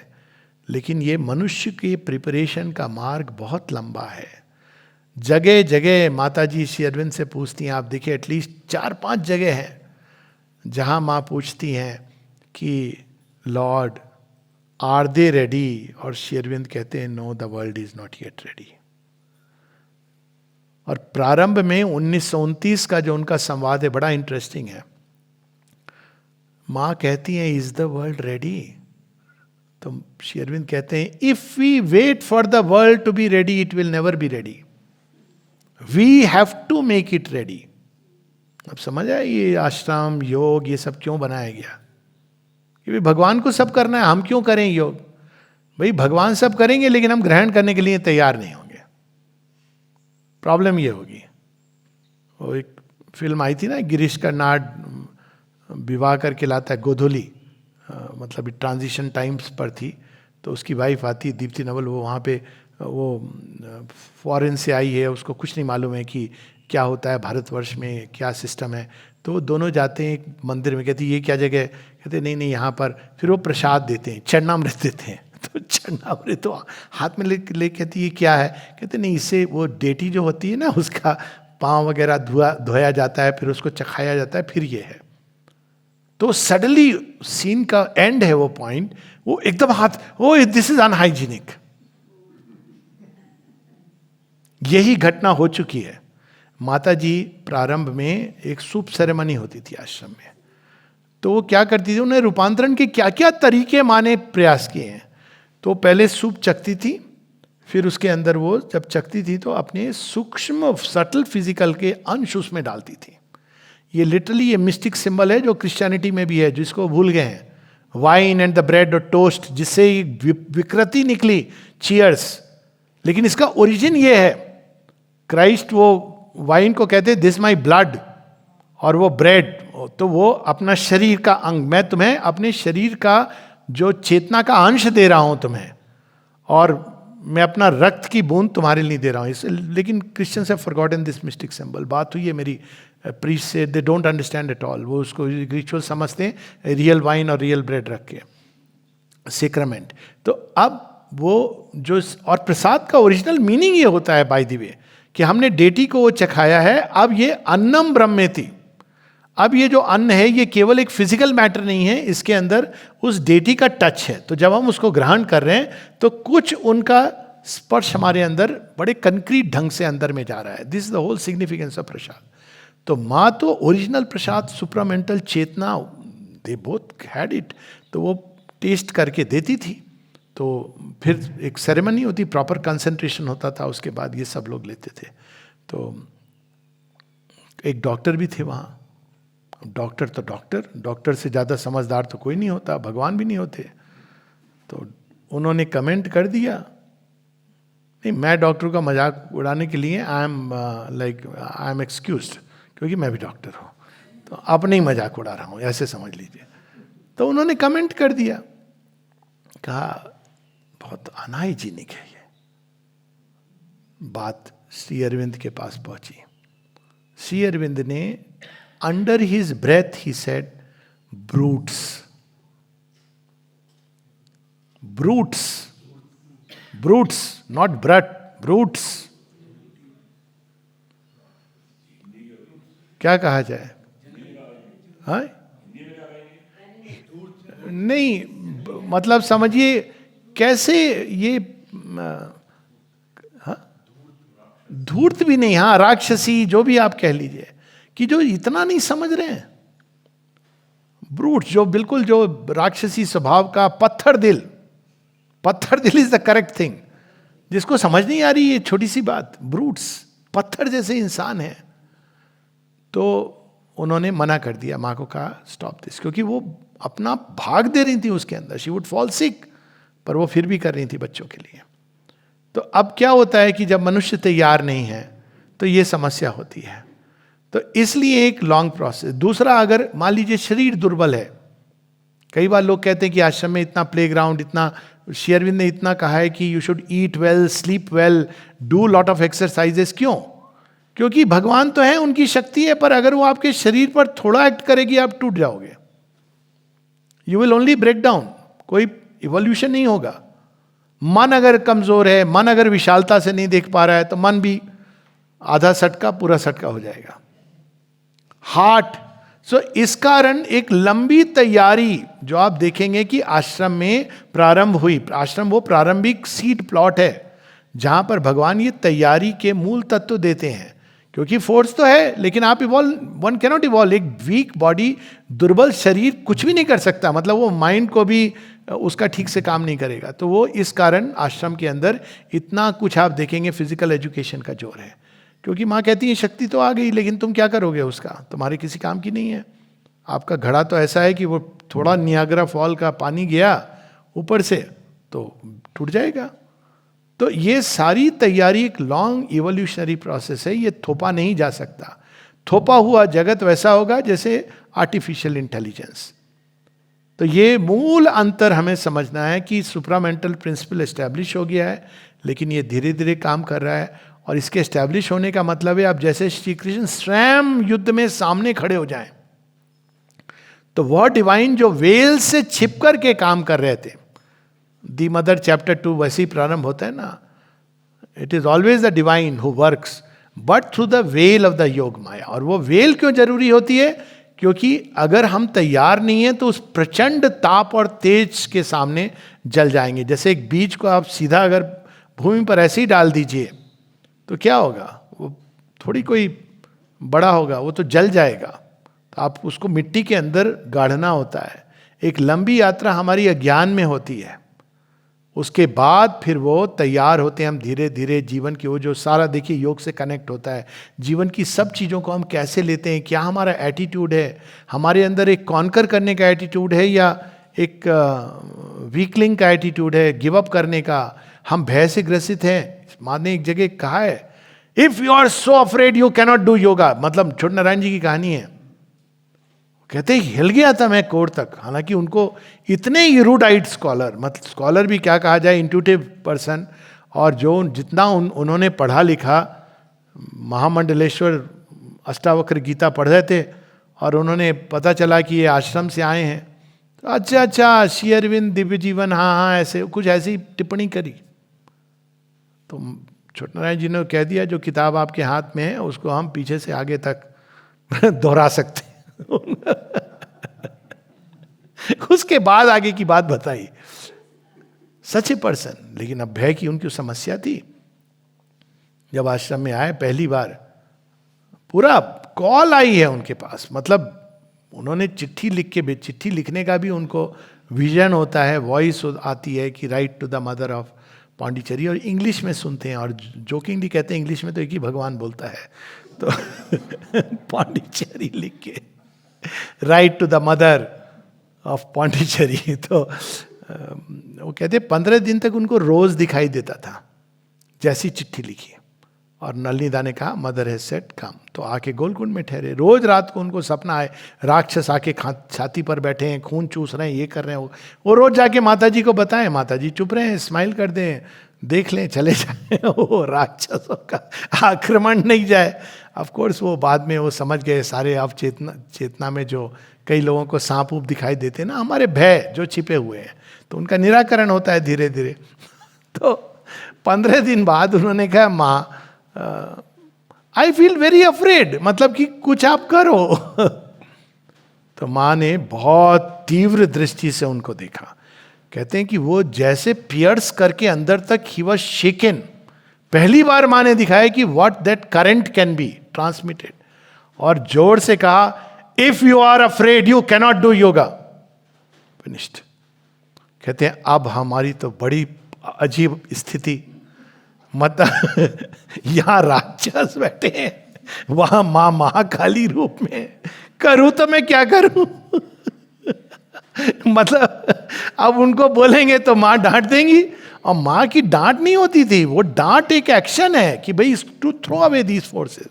लेकिन ये मनुष्य के प्रिपरेशन का मार्ग बहुत लंबा है। जगह जगह माता जी श्री अरविंद से पूछती हैं, आप देखिए एटलीस्ट 4-5 जगह हैं जहां माँ पूछती हैं कि लॉर्ड आर दे रेडी, और श्री अरविंद कहते हैं know the world is not yet ready. और प्रारंभ में 1929 का जो उनका संवाद है बड़ा इंटरेस्टिंग है। माँ कहती हैं इज द वर्ल्ड रेडी, तो श्री अरविंद कहते हैं if we wait for the world to be ready it will never be ready, we have to make it ready. अब समझ आए ये आश्रम योग ये सब क्यों बनाया गया? कि भाई भगवान को सब करना है, हम क्यों करें योग? भाई भगवान सब करेंगे लेकिन हम ग्रहण करने के लिए तैयार नहीं होंगे, प्रॉब्लम ये होगी। वो एक फिल्म आई थी ना, गिरीश कर्नाड विवाह करके लाता है गोधुली, मतलब ट्रांजिशन टाइम्स पर थी, तो उसकी वाइफ आती दीप्ति नवल, वो वहाँ पे वो फॉरेन से आई है, उसको कुछ नहीं मालूम है कि क्या होता है भारतवर्ष में, क्या सिस्टम है। तो वो दोनों जाते हैं एक मंदिर में, कहते ये क्या जगह है, कहते नहीं नहीं यहाँ पर। फिर वो प्रसाद देते हैं, चरणामृत देते हैं। तो चरणामृत तो हाथ में ले कहती ये क्या है, कहते नहीं इससे वो डेटी जो होती है ना उसका पाँव वगैरह धोया जाता है, फिर उसको चखाया जाता है, फिर ये है। तो सडनली सीन का एंड है वो पॉइंट, वो एकदम हाथ, ओ दिस इज अनहाइजीनिक। यही घटना हो चुकी है। माता जी प्रारंभ में एक सूप सेरेमनी होती थी आश्रम में, तो वो क्या करती थी, उन्हें रूपांतरण के क्या क्या तरीके माने प्रयास किए हैं। तो पहले सूप चखती थी, फिर उसके अंदर वो जब चखती थी तो अपने सूक्ष्म सटल फिजिकल के अंश उसमें डालती थी। ये लिटरली ये मिस्टिक सिंबल है जो क्रिश्चियनिटी में भी है, जिसको भूल गए हैं। वाइन एंड द ब्रेड और टोस्ट, जिससे विकृति निकली, चीयर्स, लेकिन इसका ओरिजिन ये है। क्राइस्ट वो वाइन को कहते दिस माई ब्लड, और वो ब्रेड तो वो अपना शरीर का अंग, मैं तुम्हें अपने शरीर का जो चेतना का अंश दे रहा हूं तुम्हें, और मैं अपना रक्त की बूंद तुम्हारे लिए दे रहा हूं। लेकिन Christians have forgotten this mistake symbol. बात हुई है मेरी प्रीस्ट से, they don't understand at all. वो उसको रिचुअल समझते हैं, रियल वाइन और रियल ब्रेड रख के, सेक्रामेंट। तो अब वो जो, और प्रसाद का ओरिजिनल मीनिंग ये होता है बाय द वे, कि हमने डेटी को वो चखाया है। अब ये अन्नम ब्रह्मेति, अब ये जो अन्न है ये केवल एक फिजिकल मैटर नहीं है, इसके अंदर उस डेटी का टच है। तो जब हम उसको ग्रहण कर रहे हैं तो कुछ उनका स्पर्श हमारे अंदर बड़े कंक्रीट ढंग से अंदर में जा रहा है। This is the whole significance of prasad. तो माँ तो ओरिजिनल प्रसाद, सुप्रामेंटल चेतना, दे बोथ हैड इट, तो वो टेस्ट करके देती थी। तो फिर एक सेरेमनी होती, प्रॉपर कंसंट्रेशन होता था, उसके बाद ये सब लोग लेते थे। तो एक डॉक्टर भी थे वहाँ। डॉक्टर तो डॉक्टर से ज़्यादा समझदार तो कोई नहीं होता, भगवान भी नहीं होते। तो उन्होंने कमेंट कर दिया, नहीं मैं डॉक्टर का मजाक उड़ाने के लिए आई एम एक्सक्यूज्ड, क्योंकि मैं भी डॉक्टर हूँ, तो अपने ही मजाक उड़ा रहा हूँ, ऐसे समझ लीजिए। तो उन्होंने कमेंट कर दिया, कहा बहुत अनहाइजीनिक है ये। बात श्री अरविंद के पास पहुंची। श्री अरविंद ने under his breath he said brutes, brutes, brutes, not brute, brutes. क्या कहा जाए, हाँ नहीं, मतलब समझिए कैसे ये, हाँ धूर्त भी नहीं, हाँ राक्षसी, जो भी आप कह लीजिए, कि जो इतना नहीं समझ रहे हैं। ब्रूट, जो बिल्कुल जो राक्षसी स्वभाव का पत्थर दिल, पत्थर दिल इज द करेक्ट थिंग, जिसको समझ नहीं आ रही ये छोटी सी बात। ब्रूट्स, पत्थर जैसे इंसान है। तो उन्होंने मना कर दिया, माँ को कहा स्टॉप दिस, क्योंकि वो अपना भाग दे रही थी उसके अंदर, शी वुड फॉल सिक, पर वो फिर भी कर रही थी बच्चों के लिए। तो अब क्या होता है कि जब मनुष्य तैयार नहीं है तो ये समस्या होती है। तो इसलिए एक लॉन्ग प्रोसेस। दूसरा, अगर मान लीजिए शरीर दुर्बल है, कई बार लोग कहते हैं कि आश्रम में इतना प्लेग्राउंड, इतना, श्री अरविंद ने इतना कहा है कि you should eat well, sleep well, do lot of exercises. क्यों? क्योंकि भगवान तो है, उनकी शक्ति है, पर अगर वो आपके शरीर पर थोड़ा एक्ट करेगी आप टूट जाओगे, you will only break down, कोई इवोल्यूशन नहीं होगा। मन अगर कमजोर है, मन अगर विशालता से नहीं देख पा रहा है, तो मन भी आधा सटका पूरा सटका हो जाएगा। हार्ट, सो इस कारण एक लंबी तैयारी जो आप देखेंगे कि आश्रम में प्रारंभ हुई। आश्रम वो प्रारंभिक सीड प्लॉट है जहां पर भगवान ये तैयारी के मूल तत्व देते हैं। क्योंकि फोर्स तो है, लेकिन आप इवॉल्व, वन कैनॉट इवॉल्व। एक वीक बॉडी, दुर्बल शरीर कुछ भी नहीं कर सकता, मतलब वो माइंड को भी उसका ठीक से काम नहीं करेगा। तो वो इस कारण आश्रम के अंदर इतना कुछ आप देखेंगे, फिजिकल एजुकेशन का जोर है। क्योंकि माँ कहती है शक्ति तो आ गई, लेकिन तुम क्या करोगे उसका, तुम्हारे किसी काम की नहीं है। आपका घड़ा तो ऐसा है कि वो थोड़ा नियाग्रा फॉल का पानी गया ऊपर से तो टूट जाएगा। तो ये सारी तैयारी एक लॉन्ग इवोल्यूशनरी प्रोसेस है, ये थोपा नहीं जा सकता। थोपा हुआ जगत वैसा होगा जैसे आर्टिफिशियल इंटेलिजेंस। तो ये मूल अंतर हमें समझना है कि सुप्रामेंटल प्रिंसिपल एस्टैब्लिश हो गया है, लेकिन ये धीरे धीरे काम कर रहा है। और इसके एस्टैब्लिश होने का मतलब है, अब जैसे श्री कृष्ण स्वयं युद्ध में सामने खड़े हो जाएं, तो वह डिवाइन जो वेल से छिप कर के काम कर रहे थे, दी मदर चैप्टर 2 वैसे ही प्रारंभ होता है ना, it is always the divine who works but through the well of the योग माया। और वो वेल क्यों जरूरी होती है? क्योंकि अगर हम तैयार नहीं है तो उस प्रचंड ताप और तेज के सामने जल जाएंगे। जैसे एक बीज को आप सीधा अगर भूमि पर ऐसे ही डाल दीजिए तो क्या होगा, वो थोड़ी कोई बड़ा होगा, वो तो जल जाएगा। तो आप उसको मिट्टी के अंदर गाढ़ना होता है। एक लंबी यात्रा हमारी अज्ञान में होती है, उसके बाद फिर वो तैयार होते हैं हम धीरे धीरे जीवन की, वो जो सारा देखिए योग से कनेक्ट होता है, जीवन की सब चीज़ों को हम कैसे लेते हैं, क्या हमारा एटीट्यूड है, हमारे अंदर एक कॉन्कर करने का एटीट्यूड है या एक वीकलिंग का एटीट्यूड है, गिव अप करने का, हम भय से ग्रसित हैं। माँ ने एक जगह कहा है, if you are so afraid you cannot do yoga, मतलब छोटे नारायण जी की कहानी है। कहते हिल गया था मैं कोर तक, हालांकि उनको इतने इरूडाइट स्कॉलर, मतलब स्कॉलर भी क्या कहा जाए, इंट्यूटिव पर्सन, और जो जितना उन्होंने पढ़ा लिखा, महामंडलेश्वर अष्टावक्र गीता पढ़ रहे थे और उन्होंने पता चला कि ये आश्रम से आए हैं, तो अच्छा श्री अरविंद दिव्य जीवन, हाँ ऐसे कुछ ऐसी टिप्पणी करी। तो छोटे नारायण जी ने कह दिया जो किताब आपके हाथ में है उसको हम पीछे से आगे तक दोहरा सकते हैं। उसके बाद आगे की बात बताई। सच ए पर्सन, लेकिन अब भय की उनकी समस्या थी। जब आश्रम में आए पहली बार, पूरा कॉल आई है उनके पास, मतलब उन्होंने चिट्ठी लिख के, चिट्ठी लिखने का भी उनको विजन होता है, वॉइस आती है कि write to the mother of Pondicherry, और इंग्लिश में सुनते हैं और जोकिंगली कहते हैं इंग्लिश में तो एक ही भगवान बोलता है, तो पांडिचेरी लिख के write to the mother of Pondicherry. तो वो कहते 15 दिन तक उनको रोज दिखाई देता था जैसी चिट्ठी लिखी, और नलिनीदा ने कहा मदर हैज सेड कम, तो आके गोलकुंड में ठहरे। रोज रात को उनको सपना आए राक्षस आके छाती पर बैठे हैं, खून चूस रहे हैं, ये कर रहे हैं, वो रोज जाके माता जी को बताएं, माता जी चुप रहे हैं, स्माइल कर दें, देख लें, चले जाए, वो राक्षसों का आक्रमण नहीं जाए। ऑफ कोर्स वो बाद में वो समझ गए सारे, अब चेतना में जो कई लोगों को सांप ऊप दिखाई देते ना, हमारे भय जो छिपे हुए हैं, तो उनका निराकरण होता है धीरे धीरे। तो 15 दिन बाद उन्होंने कहा माँ आई फील वेरी अफ्रेड, मतलब कि कुछ आप करो। तो माँ ने बहुत तीव्र दृष्टि से उनको देखा। कहते हैं कि वो जैसे पियर्स करके अंदर तक ही वाज शेकन। पहली बार माँ ने दिखाया कि what that current can be transmitted, और जोर से कहा if you are afraid you cannot do yoga. Finished. कहते हैं अब हमारी तो बड़ी अजीब स्थिति, मतलब यहां राक्षस बैठे हैं, वहां मां महाकाली रूप में, करूं तो मैं क्या करूं? मतलब अब उनको बोलेंगे तो मां डांट देंगी, और मां की डांट नहीं होती थी, वो डांट एक एक्शन है कि भाई to throw away these forces.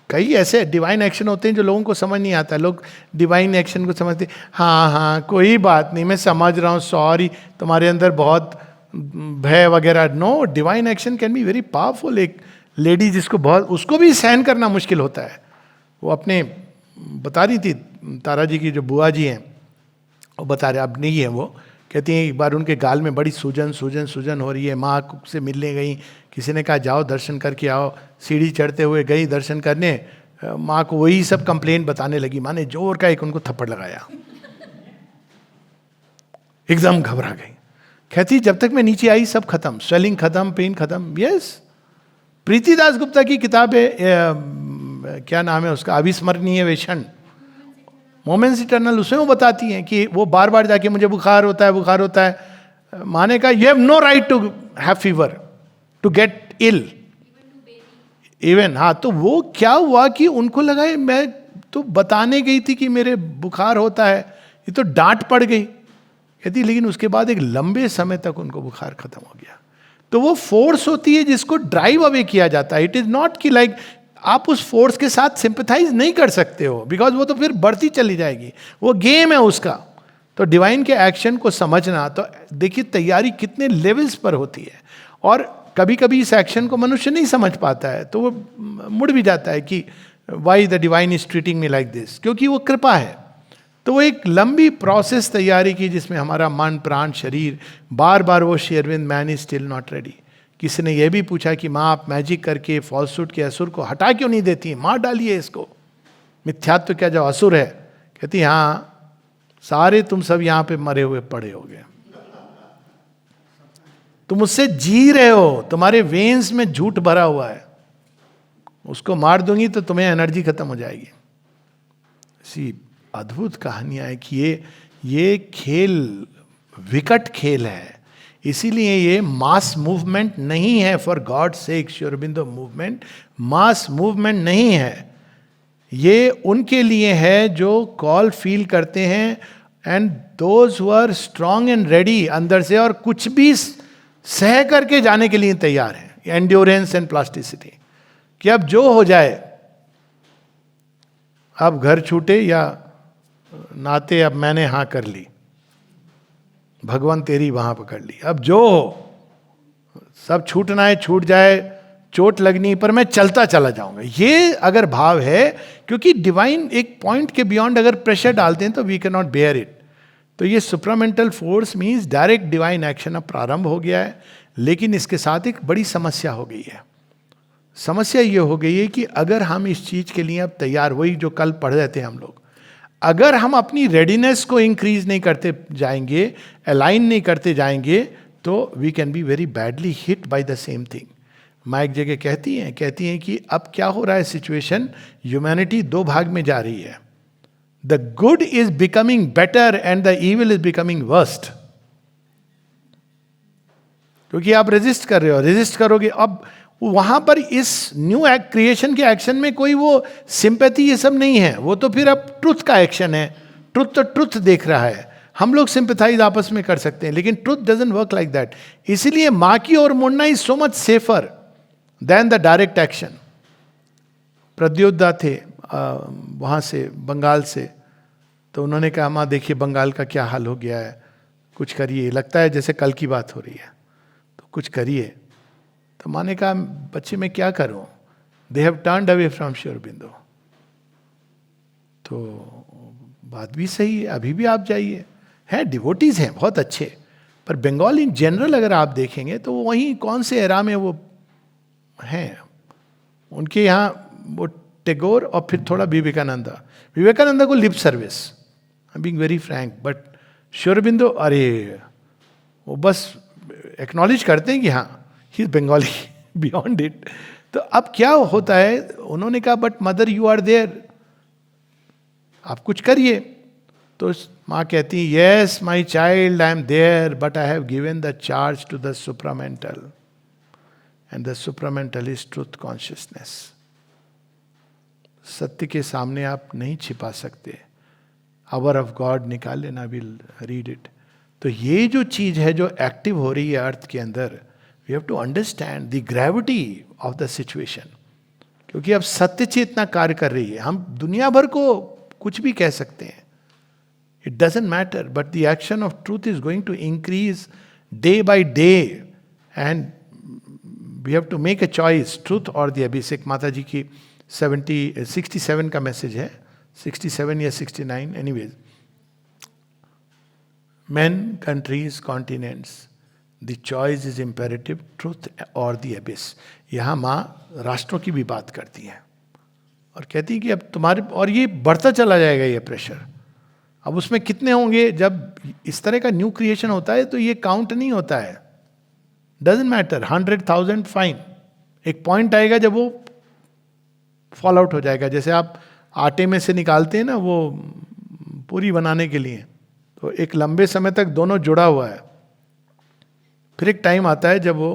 कई ऐसे डिवाइन एक्शन होते हैं जो लोगों को समझ नहीं आता। लोग डिवाइन एक्शन को समझते, हाँ कोई बात नहीं, मैं समझ रहा हूँ, सॉरी, तुम्हारे अंदर बहुत भय वगैरह। No, divine action can be very powerful. एक लेडी जिसको बहुत, उसको भी सहन करना मुश्किल होता है, वो अपने बता रही थी, तारा जी की जो बुआ जी हैं वो बता रहे, अब नहीं है वो, कहती हैं एक बार उनके गाल में बड़ी सूजन हो रही है, माँ से मिलने गई, किसी ने कहा जाओ दर्शन करके आओ, सीढ़ी चढ़ते हुए गई दर्शन करने, माँ को वही सब कंप्लेंट बताने लगी। माँ ने जोर का एक उनको थप्पड़ लगाया, एकदम घबरा गई। कहती जब तक मैं नीचे आई सब खत्म, स्वेलिंग खत्म, पेन खत्म। यस, प्रीति दास गुप्ता की किताब है, क्या नाम है उसका, अविस्मरणीय वे क्षण, मोमेंट्स इटर्नल, उसमें वो बताती हैं कि वो बार बार जाके मुझे बुखार होता है। माँ ने कहा you have no right to have fever, to get ill even. हाँ, तो वो क्या हुआ कि उनको लगा मैं तो बताने गई थी कि मेरे बुखार होता है, ये तो डांट पड़ गई। कहती लेकिन उसके बाद एक लंबे समय तक उनको बुखार खत्म हो गया। तो वो फोर्स होती है जिसको ड्राइव अवे किया जाता है। इट इज नॉट कि लाइक आप उस फोर्स के साथ सिंपैथाइज नहीं कर सकते हो, बिकॉज वो तो फिर बढ़ती चली जाएगी, वो गेम है उसका। तो डिवाइन के एक्शन को समझना, तो देखिए तैयारी कितने लेवल्स पर होती है। और कभी कभी इस एक्शन को मनुष्य नहीं समझ पाता है, तो वो मुड़ भी जाता है कि why the divine is treating me like this, क्योंकि वो कृपा है। तो वो एक लंबी प्रोसेस तैयारी की, जिसमें हमारा मन, प्राण, शरीर बार बार वो शेरविंद man is still not ready. किसी ने यह भी पूछा कि माँ आप मैजिक करके फॉल्सूट के असुर को हटा क्यों नहीं देती, मार डालिए इसको, मिथ्यात्व क्या जो असुर है। कहती हाँ, सारे तुम सब यहां पे मरे हुए पड़े हो गए, तुम उससे जी रहे हो, तुम्हारे वेन्स में झूठ भरा हुआ है, उसको मार दूंगी तो तुम्हें एनर्जी खत्म हो जाएगी। ऐसी अद्भुत कहानियां है कि ये खेल विकट खेल है। इसीलिए ये मास मूवमेंट नहीं है, for God sake. Shri Aurobindo movement mass movement नहीं है, ये उनके लिए है जो कॉल फील करते हैं, and those who are strong and ready अंदर से, और कुछ भी सह करके जाने के लिए तैयार है। एंड्योरेंस एंड प्लास्टिसिटी, कि अब जो हो जाए, अब घर छूटे या नाते, अब मैंने हाँ कर ली, भगवान तेरी वहां पकड़ ली, अब जो हो सब छूटना है छूट जाए, चोट लगनी पर मैं चलता चला जाऊंगा। ये अगर भाव है, क्योंकि डिवाइन एक पॉइंट के बियॉन्ड अगर प्रेशर डालते हैं तो we can not bear it. तो ये supramental force means direct divine action अब प्रारंभ हो गया है। लेकिन इसके साथ एक बड़ी समस्या हो गई है। समस्या ये हो गई है कि अगर हम इस चीज के लिए अब तैयार, वही जो कल पढ़ रहे थे हम लोग, अगर हम अपनी रेडीनेस को इंक्रीज नहीं करते जाएंगे, अलाइन नहीं करते जाएंगे, तो we can be very badly hit by the same thing. माँ एक जगह कहती हैं कि अब क्या हो रहा है सिचुएशन, ह्यूमैनिटी दो भाग में जा रही है। The good is becoming better and the evil is becoming worst. क्योंकि आप रेजिस्ट कर रहे हो, रेजिस्ट करोगे, अब वहां पर इस न्यू क्रिएशन के एक्शन में कोई वो सिंपैथी ये सब नहीं है, वो तो फिर अब ट्रुथ का एक्शन है। ट्रुथ तो ट्रुथ देख रहा है। हम लोग सिंपैथाइज आपस में कर सकते हैं, लेकिन truth doesn't work like that. इसीलिए माँ की ओर मुड़ना is so much safer than the direct action. प्रद्योतदा थे वहाँ से, बंगाल से, तो उन्होंने कहा माँ देखिए बंगाल का क्या हाल हो गया है, कुछ करिए, लगता है जैसे कल की बात हो रही है, तो कुछ करिए। तो माँ ने कहा बच्चे मैं क्या करूं, they have turned away from Shri Aurobindo. तो बात भी सही है, अभी भी आप जाइए, हैं डिवोटीज हैं बहुत अच्छे, पर बंगाल इन जनरल अगर आप देखेंगे तो वहीं कौन से एरा में वो हैं, उनके यहाँ वो टैगोर और फिर थोड़ा विवेकानंदा। विवेकानंदा को lip service, I am being very frank, but Shri Aurobindo अरे वो बस एक्नॉलेज करते हैं कि हाँ he is Bengali beyond it. तो अब क्या होता है, उन्होंने कहा but mother you are there, आप कुछ करिए। तो माँ कहती yes my child I am there but I have given the charge to the supramental, and the supramental is truth consciousness. सत्य के सामने आप नहीं छिपा सकते। आवर ऑफ गॉड निकाल लेना, विल रीड इट। तो ये जो चीज है जो एक्टिव हो रही है अर्थ के अंदर, we have to understand the gravity of the situation. क्योंकि अब सत्य चेतना कार्य कर रही है। हम दुनिया भर को कुछ भी कह सकते हैं, it doesn't matter, but the action of truth is going to increase day by day, and we have to make a choice, truth और द अबिस। एक माता जी की 67 का मैसेज है, 67 या 69 anyways. Men, countries, continents, the choice is imperative, truth or the abyss। यहाँ माँ राष्ट्रों की भी बात करती है और कहती है कि अब तुम्हारे, और ये बढ़ता चला जाएगा ये प्रेशर। अब उसमें कितने होंगे, जब इस तरह का न्यू क्रिएशन होता है तो ये काउंट नहीं होता है, डजंट मैटर, 100,000 फाइन। एक पॉइंट आएगा जब वो फॉल आउट हो जाएगा। जैसे आप आटे में से निकालते हैं ना वो पूरी बनाने के लिए, तो एक लंबे समय तक दोनों जुड़ा हुआ है। फिर एक टाइम आता है जब वो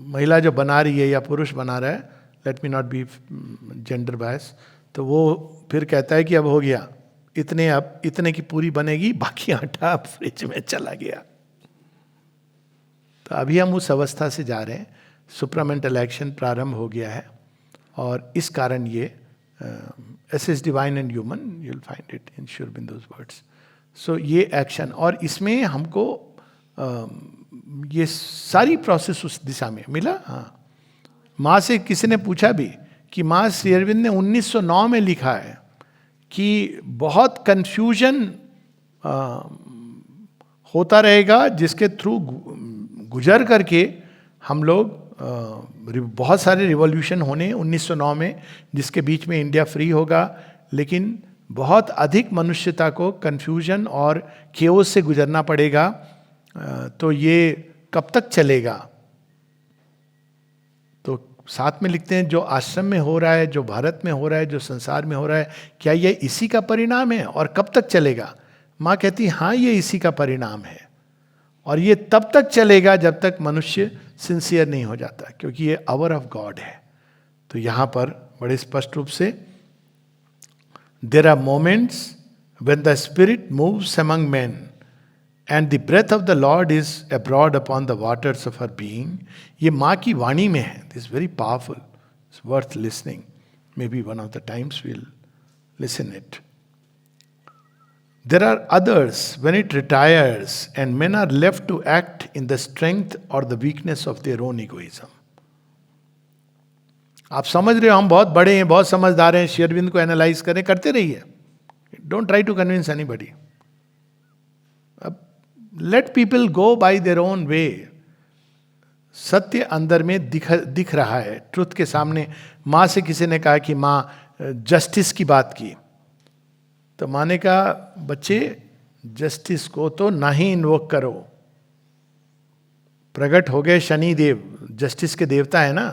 महिला जो बना रही है या पुरुष बना रहा है, let me not be gender bias, तो वो फिर कहता है कि अब हो गया, इतने, अब इतने की पूरी बनेगी, बाकी आटा अब फ्रिज में चला गया। तो अभी हम उस अवस्था से जा रहे हैं, सुप्रामेंटल एक्शन प्रारंभ हो गया है, और इस कारण ये as divine and human, you will find it in Shri Aurobindo's words. So ये एक्शन, और इसमें हमको ये सारी प्रोसेस उस दिशा में मिला। हाँ, माँ से किसी ने पूछा भी कि माँ, श्री अरविंद ने 1909 में लिखा है कि बहुत कंफ्यूजन होता रहेगा जिसके थ्रू गुजर करके हम लोग बहुत सारे रिवॉल्यूशन होने 1909 में, जिसके बीच में इंडिया फ्री होगा, लेकिन बहुत अधिक मनुष्यता को कंफ्यूजन और केओस से गुजरना पड़ेगा। तो ये कब तक चलेगा? तो साथ में लिखते हैं जो आश्रम में हो रहा है, जो भारत में हो रहा है, जो संसार में हो रहा है, क्या ये इसी का परिणाम है और कब तक चलेगा? माँ कहती हाँ, ये इसी का परिणाम है और ये तब तक चलेगा जब तक मनुष्य सिंसियर नहीं हो जाता, क्योंकि ये आवर ऑफ गॉड है। तो यहां पर बड़े स्पष्ट रूप से there are moments when the spirit moves among man and the breath of the lord is abroad upon the waters of her being. ये माँ की वाणी में है। This very powerful, it's worth listening. Maybe one of the times will listen it. There are others when it retires and men are left to act in the strength or the weakness of their own egoism. आप समझ रहे हो हम बहुत बड़े हैं, बहुत समझदार हैं, श्री अरविंद को एनालाइज करें, करते रहिए। Don't try to convince anybody. अब let people go by their own way. सत्य अंदर में दिख रहा है, ट्रुथ के सामने। माँ से किसी ने कहा कि माँ जस्टिस की बात की, तो माँ ने कहा बच्चे जस्टिस को तो ना ही इन्वोक करो। प्रकट हो गए शनि देव, जस्टिस के देवता है ना,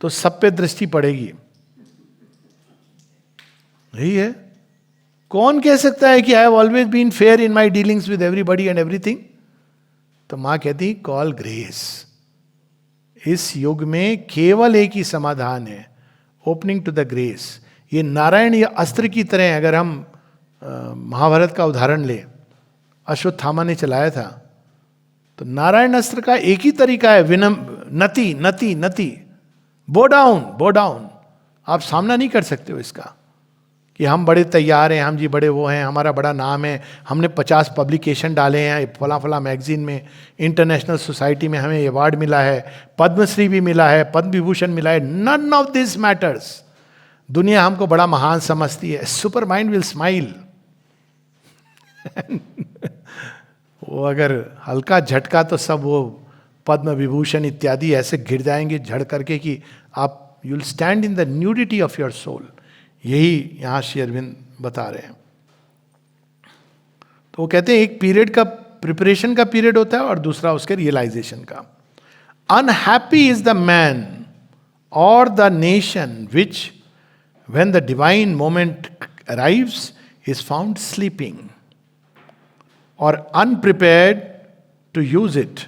तो सब पे दृष्टि पड़ेगी। यही है। कौन कह सकता है कि I have always been fair in my dealings with everybody and everything? तो माँ कहती कॉल ग्रेस। इस युग में केवल एक ही समाधान है, ओपनिंग टू द ग्रेस। ये नारायण या अस्त्र की तरह, अगर हम महाभारत का उदाहरण ले, अश्वत्थामा ने चलाया था, तो नारायण अस्त्र का एक ही तरीका है, नति नति नति, बो डाउन बो डाउन। आप सामना नहीं कर सकते हो इसका कि हम बड़े तैयार हैं, हम जी बड़े वो हैं, हमारा बड़ा नाम है, हमने 50 पब्लिकेशन डाले हैं फला फला मैगजीन में, इंटरनेशनल सोसाइटी में हमें अवार्ड मिला है, पद्मश्री भी मिला है, पद्म विभूषण मिला है। None of this matters. दुनिया हमको बड़ा महान समझती है। Supermind will smile. वो अगर हल्का झटका तो सब वो पद्म विभूषण इत्यादि ऐसे गिर जाएंगे झड़ करके कि आप you will stand in the nudity of your soul. यही यहां श्री अरविंद बता रहे हैं। तो वो कहते हैं एक पीरियड का प्रिपरेशन का पीरियड होता है और दूसरा उसके रियलाइजेशन का। अनहैप्पी इज द मैन और the nation which when the divine moment arrives is found sleeping or unprepared to use it,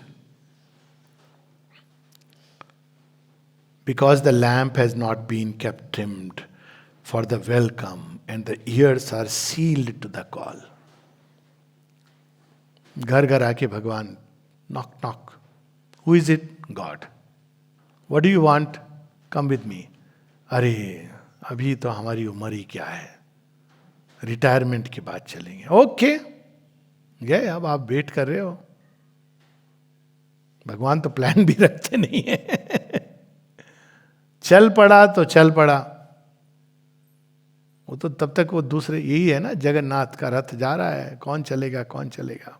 because the lamp has not been kept trimmed for the welcome and the ears are sealed to the call. घर घर आके भगवान knock knock. Who is it? God. What do you want? Come with me. अरे अभी तो हमारी उम्र ही क्या है, रिटायरमेंट के बाद चलेंगे। ओके गए, अब आप वेट कर रहे हो। भगवान तो प्लान भी रखते नहीं है। चल पड़ा तो चल पड़ा। वो तो तब तक वो दूसरे, यही है ना, जगन्नाथ का रथ जा रहा है, कौन चलेगा कौन चलेगा।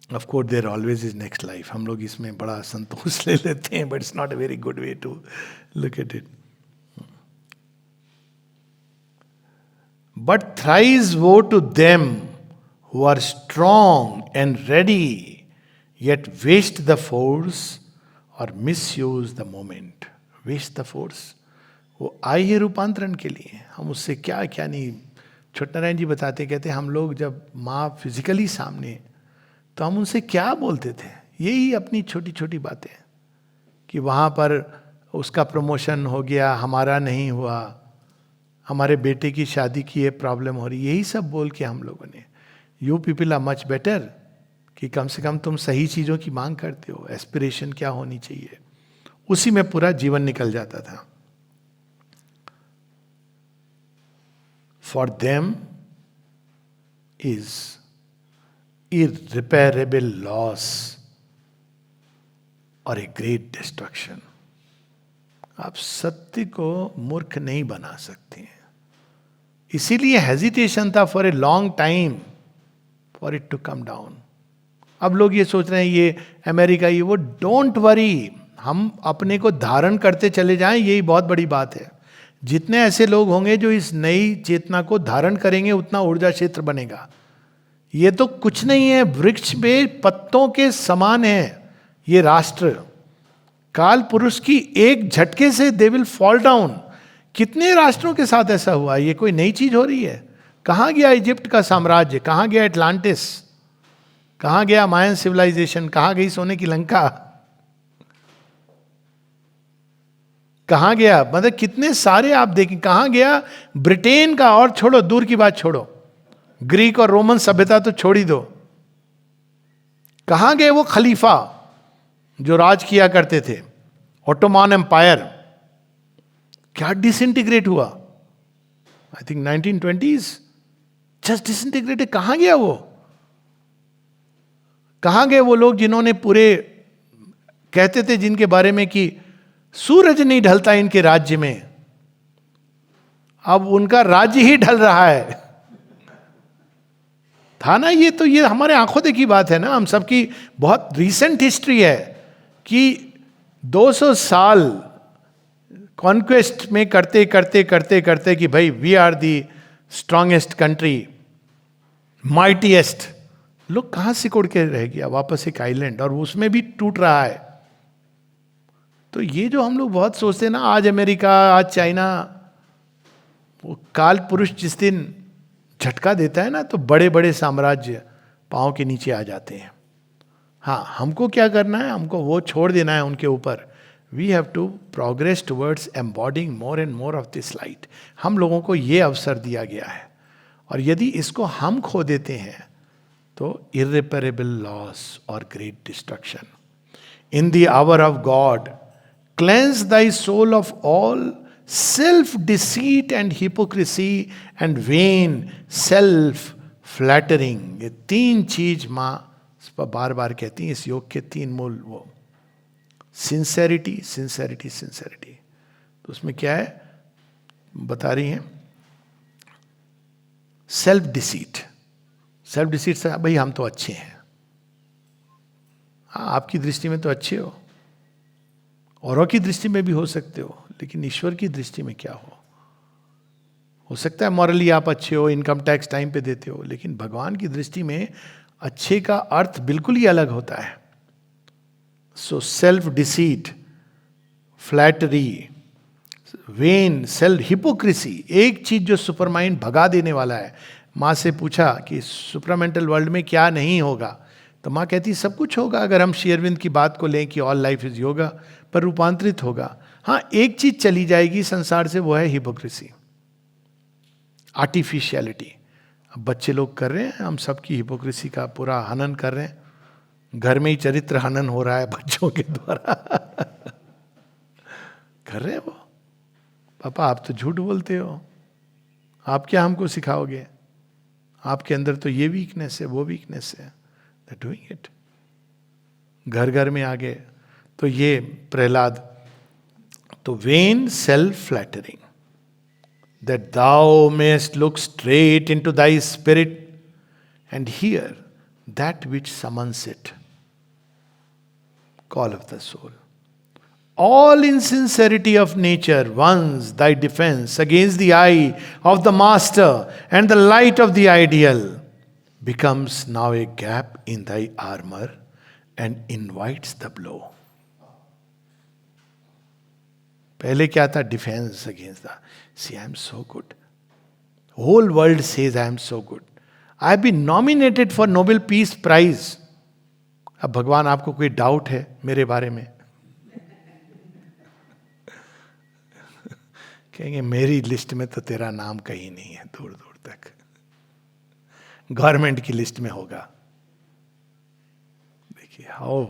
Of course, there always is next life. हम लोग इसमें बड़ा संतोष ले लेते हैं, but it's not a very good way to look at it. But thrice woe to them who are strong and ready, yet waste the force or misuse the moment. Waste the force. वो आए ही रूपांतरण के लिए, हम उससे क्या क्या नहीं। छोटनारायण जी बताते, कहते हम लोग जब माँ फिजिकली सामने, तो हम उनसे क्या बोलते थे, यही अपनी छोटी छोटी बातें, कि वहाँ पर उसका प्रमोशन हो गया, हमारा नहीं हुआ, हमारे बेटे की शादी की ये प्रॉब्लम हो रही, यही सब बोल के हम लोगों ने, you people are much better, कि कम से कम तुम सही चीज़ों की मांग करते हो, एस्पिरेशन क्या होनी चाहिए, उसी में पूरा जीवन निकल जाता था। For them is irreparable loss और ए ग्रेट डिस्ट्रक्शन। आप सत्य को मूर्ख नहीं बना सकते हैं। इसीलिए हेजिटेशन था for a long time for it to come down. अब लोग ये सोच रहे हैं ये अमेरिका ये वो, डोंट वरी, हम अपने को धारण करते चले जाएं, यही बहुत बड़ी बात है। जितने ऐसे लोग होंगे जो इस नई चेतना को धारण करेंगे उतना ऊर्जा क्षेत्र बनेगा। ये तो कुछ नहीं है, वृक्ष में पत्तों के समान है ये राष्ट्र। काल पुरुष की एक झटके से दे विल फॉल डाउन। कितने राष्ट्रों के साथ ऐसा हुआ? ये कोई नई चीज हो रही है? कहां गया इजिप्ट का साम्राज्य? कहां गया एटलांटिस? कहां गया मायन सिविलाइजेशन? कहां गई सोने की लंका? कहां गया, मतलब कितने सारे आप देखें, कहां गया ब्रिटेन का? और छोड़ो, दूर की बात छोड़ो, ग्रीक और रोमन सभ्यता तो छोड़ ही दो। कहां गए वो खलीफा जो राज किया करते थे, ऑटोमान एम्पायर? क्या डिसइंटीग्रेट हुआ? I think 1920s just disintegrated. कहां गया वो? कहां गए वो लोग जिन्होंने पूरे कहते थे जिनके बारे में कि सूरज नहीं ढलता इनके राज्य में? अब उनका राज्य ही ढल रहा है। था ना ये? तो ये हमारे आंखों देखी बात है ना, हम सबकी बहुत रीसेंट हिस्ट्री है कि 200 साल कॉन्क्वेस्ट में करते करते करते करते कि भाई we are the strongest country, mightiest. लोग कहां सिकुड़ के रह गया? वापस एक आइलैंड, और उसमें भी टूट रहा है। तो ये जो हम लोग बहुत सोचते हैं ना, आज अमेरिका, आज चाइना, वो काल पुरुष जिस दिन झटका देता है ना, तो बड़े बड़े साम्राज्य पांव के नीचे आ जाते हैं। हाँ, हमको क्या करना है? हमको वो छोड़ देना है उनके ऊपर। We have to progress towards embodying more and more of this light. हम लोगों को ये अवसर दिया गया है, और यदि इसको हम खो देते हैं तो इर्रिपेरेबल लॉस और great destruction. In the hour of God cleanse thy soul of all self deceit and hypocrisy and vain self flattering. ये तीन चीज मां बार बार कहती हैं इस योग के तीन मूल, वो सिंसेरिटी सिंसेरिटी सिंसेरिटी। तो उसमें क्या है बता रही हैं? Self deceit. सेल्फ डिसीट से भाई हम तो अच्छे हैं। हाँ, आपकी दृष्टि में तो अच्छे हो, औरों की दृष्टि में भी हो सकते हो, लेकिन ईश्वर की दृष्टि में क्या हो सकता है मॉरली आप अच्छे हो, इनकम टैक्स टाइम पे देते हो, लेकिन भगवान की दृष्टि में अच्छे का अर्थ बिल्कुल ही अलग होता है। So self deceit, flattery, when, self hypocrisy, एक चीज जो सुपरमाइंड भगा देने वाला है। माँ से पूछा कि सुपरामेंटल वर्ल्ड में क्या नहीं होगा, तो माँ कहती सब कुछ होगा अगर हम श्री अरविंद की बात को लें कि ऑल लाइफ इज योगा, पर रूपांतरित होगा। हाँ, एक चीज चली जाएगी संसार से, वो है हिपोक्रेसी, आर्टिफिशियलिटी। अब बच्चे लोग कर रहे हैं, हम सबकी हिपोक्रेसी का पूरा हनन कर रहे हैं। घर में ही चरित्र हनन हो रहा है बच्चों के द्वारा। कर रहे हैं वो। पापा आप तो झूठ बोलते हो, आप क्या हमको सिखाओगे? आपके अंदर तो ये वीकनेस है, वो वीकनेस है। They're doing it। घर घर में आ गए। तो ये प्रहलाद, तो vain self flattering, that thou mayest look straight into thy spirit and hear that which summons it, call of the soul. All insincerity of nature, once thy defense against the eye of the master and the light of the ideal, becomes now a gap in thy armor and invites the blow. पहले क्या था? Defence against the, see I am so good, whole world says I am so good, I have been nominated for Nobel peace prize. अब भगवान आपको कोई doubt है मेरे बारे में? कहेंगे मेरी लिस्ट में तो तेरा नाम कहीं नहीं है, दूर दूर तक, गवर्नमेंट की लिस्ट में होगा। देखिए how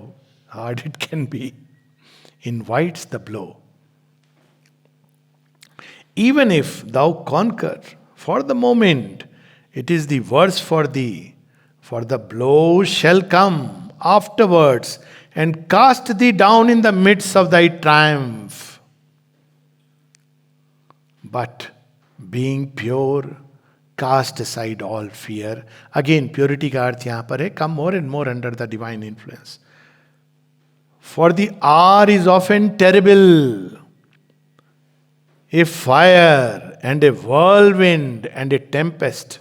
hard it can be. Invites the blow. Even if thou conquer for the moment, it is the worse for thee, For the blow shall come afterwards and cast thee down in the midst of thy triumph. But being pure, cast aside all fear. Again, purity का अर्थ यहां पर है come more and more under the divine influence. For the hour is often terrible. A fire and a whirlwind and a tempest.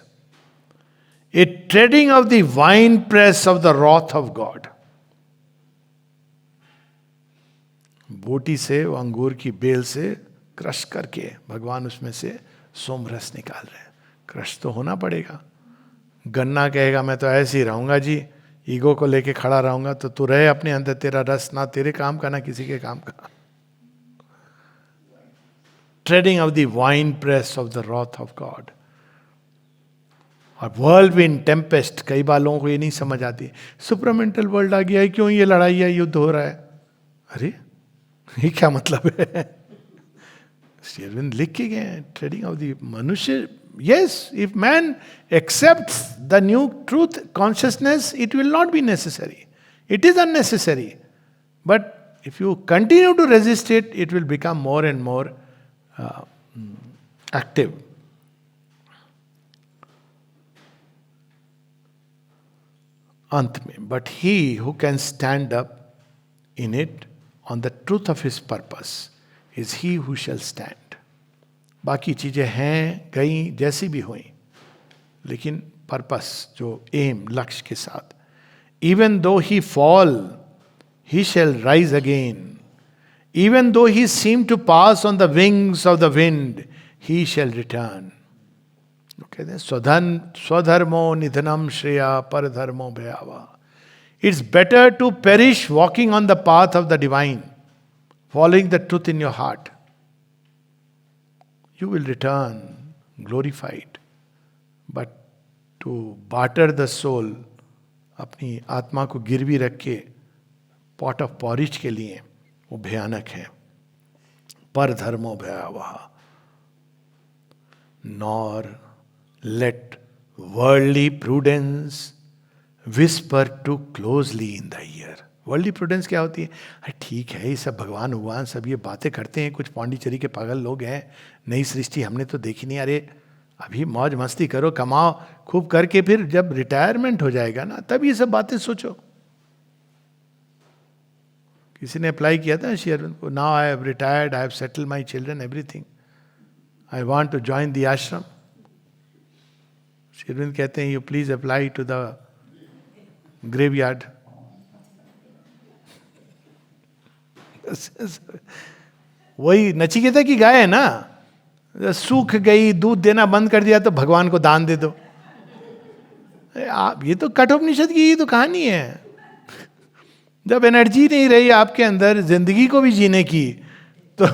A treading of the winepress of the wrath of God. बोटी से, वो अंगूर की bell से crush करके भगवान उसमें से सोमरस निकाल रहे हैं. क्रश तो होना पड़ेगा. गन्ना कहेगा मैं तो ऐसे ही रहूंगा जी, ईगो को लेके खड़ा रहूंगा, तो तू रहे अपने अंदर, तेरा रस ना तेरे काम का ना किसी के काम का. Treading of the wine press of the wrath of God. और वर्ल्डविंड, टेम्पेस्ट, कई बार लोगों को ये नहीं समझ आती. सुपरामेंटल वर्ल्ड आ गया है, क्यों ये लड़ाई है, युद्ध हो रहा है. अरे ये क्या मतलब है? शेरविंद लिख के गए, ट्रेडिंग ऑफ द मनुष्य. Yes, if man accepts the new truth consciousness, it will not be necessary. It is unnecessary. But if you continue to resist it, it will become more and more active. अंत में, but he who can stand up in it on the truth of his purpose is he who shall stand. बाकी चीजें हैं गई जैसी भी हुई, लेकिन पर्पस जो एम, लक्ष्य के साथ. Even though he fall he shall rise again, even though he seem to pass on the wings of the wind he shall return. कहते हैं स्वधर्मो निधनम श्रेया पर धर्मो भयावा. It's better to perish walking on the path of the divine, following the truth in your heart. You will return glorified. But to barter the soul, अपनी आत्मा को गिरवी रख के पॉट ऑफ पॉरिज के लिए, वो भयानक है. पर धर्मो भयावह. Nor let worldly prudence whisper too closely in the ear. Worldly prudence क्या होती है? अरे ठीक है, ये सब भगवान भगवान सब ये बातें करते हैं, कुछ पांडिचेरी के पागल लोग हैं, नई सृष्टि हमने तो देखी नहीं. अरे अभी मौज मस्ती करो, कमाओ खूब करके, फिर जब रिटायरमेंट हो जाएगा ना, तब ये सब बातें सोचो. किसी ने अप्लाई किया था शेयरविंद को, now I have retired, I have settled my children, everything, I want to join the ashram. Shri Aurobindo कहते हैं, you please apply to the graveyard. वही नचिकेता की गाय है ना, सूख गई, दूध देना बंद कर दिया तो भगवान को दान दे दो. आप, ये तो कठोपनिषद की ही तो कहानी है. जब एनर्जी नहीं रही आपके अंदर जिंदगी को भी जीने की, तो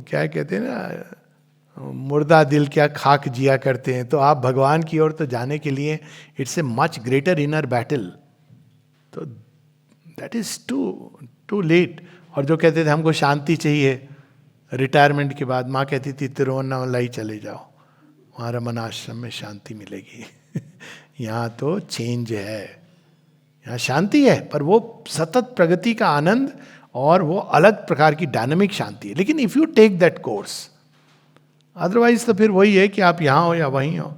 क्या कहते हैं ना, मुर्दा दिल क्या खाक जिया करते हैं. तो आप भगवान की ओर तो जाने के लिए it's a much greater inner battle. तो दैट इज टू लेट. और जो कहते थे हमको शांति चाहिए रिटायरमेंट के बाद, माँ कहती थी तिरुवन्नामलाई चले जाओ, वहाँ रमन आश्रम में शांति मिलेगी. यहाँ तो चेंज है, यहाँ शांति है, पर वो सतत प्रगति का आनंद और वो अलग प्रकार की डायनामिक शांति है. लेकिन if you take that course, otherwise तो फिर वही है कि आप यहाँ हो या वहीं हो.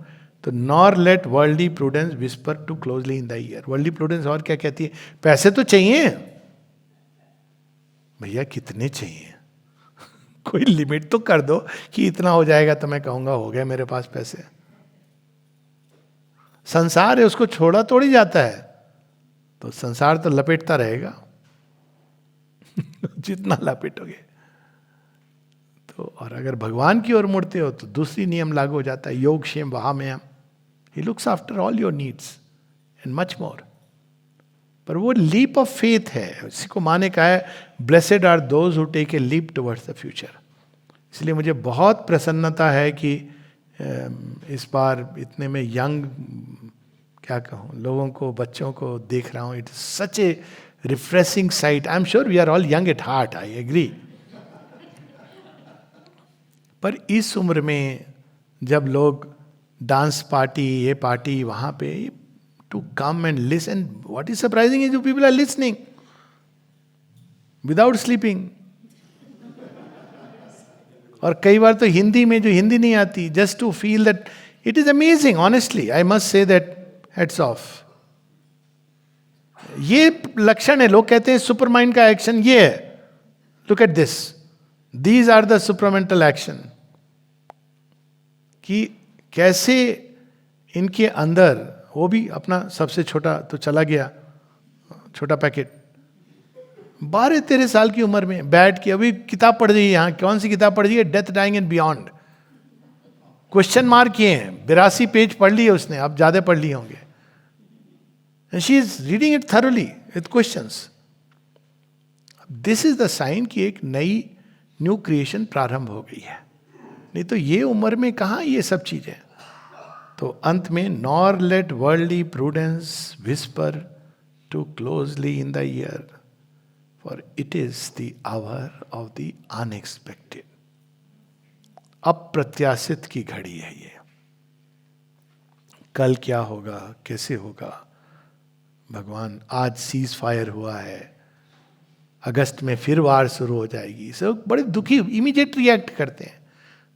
तो nor let worldly prudence whisper too closely in the ear. Worldly prudence और क्या कहती है? पैसे तो चाहिए भैया, कितने चाहिए? कोई लिमिट तो कर दो कि इतना हो जाएगा तो मैं कहूंगा हो गया मेरे पास पैसे. संसार है, उसको छोड़ा तोड़ी जाता है, तो संसार तो लपेटता रहेगा. जितना लपेटोगे तो. और अगर भगवान की ओर मुड़ते हो तो दूसरी नियम लागू हो जाता है, योग क्षेम वहामयम. He looks after all your needs and much more. पर वो लीप ऑफ फेथ है, इसी को माने का है, blessed are those who take a leap towards the future. इसलिए मुझे बहुत प्रसन्नता है कि इस बार इतने में यंग, क्या कहूँ, लोगों को, बच्चों को देख रहा हूँ. It is such a refreshing sight. I am sure we are all young at heart, I agree. पर इस उम्र में जब लोग डांस पार्टी, ये पार्टी, वहां पे, to come and listen. What is surprising is you people are listening without sleeping. और कई बार तो हिंदी में, जो हिंदी नहीं आती, just to feel that. It is amazing, honestly I must say that, heads off. ये लक्षण है. लोग कहते हैं सुपर माइंड का एक्शन ये है. Look at this, these are the supermental action. कि कैसे इनके अंदर, वो भी अपना सबसे छोटा तो चला गया, छोटा पैकेट, 12-13 साल की उम्र में बैठ के अभी किताब पढ़ रही है. यहाँ कौन सी किताब पढ़ रही है? Death, dying and beyond. Question mark किए हैं, 82 पेज पढ़ लिए उसने, अब ज्यादा पढ़ लिए होंगे. She is reading it thoroughly with questions. This is the sign कि एक नई न्यू क्रिएशन प्रारंभ हो गई है. नहीं तो ये उम्र में कहाँ ये सब चीजें. तो अंत में, nor let worldly prudence whisper too closely in the ear, for it is the hour of the unexpected. अप्रत्याशित की घड़ी है ये. कल क्या होगा, कैसे होगा, भगवान. आज सीज फायर हुआ है, अगस्त में फिर वार शुरू हो जाएगी. सब बड़े दुखी, इमीडिएट रिएक्ट करते हैं.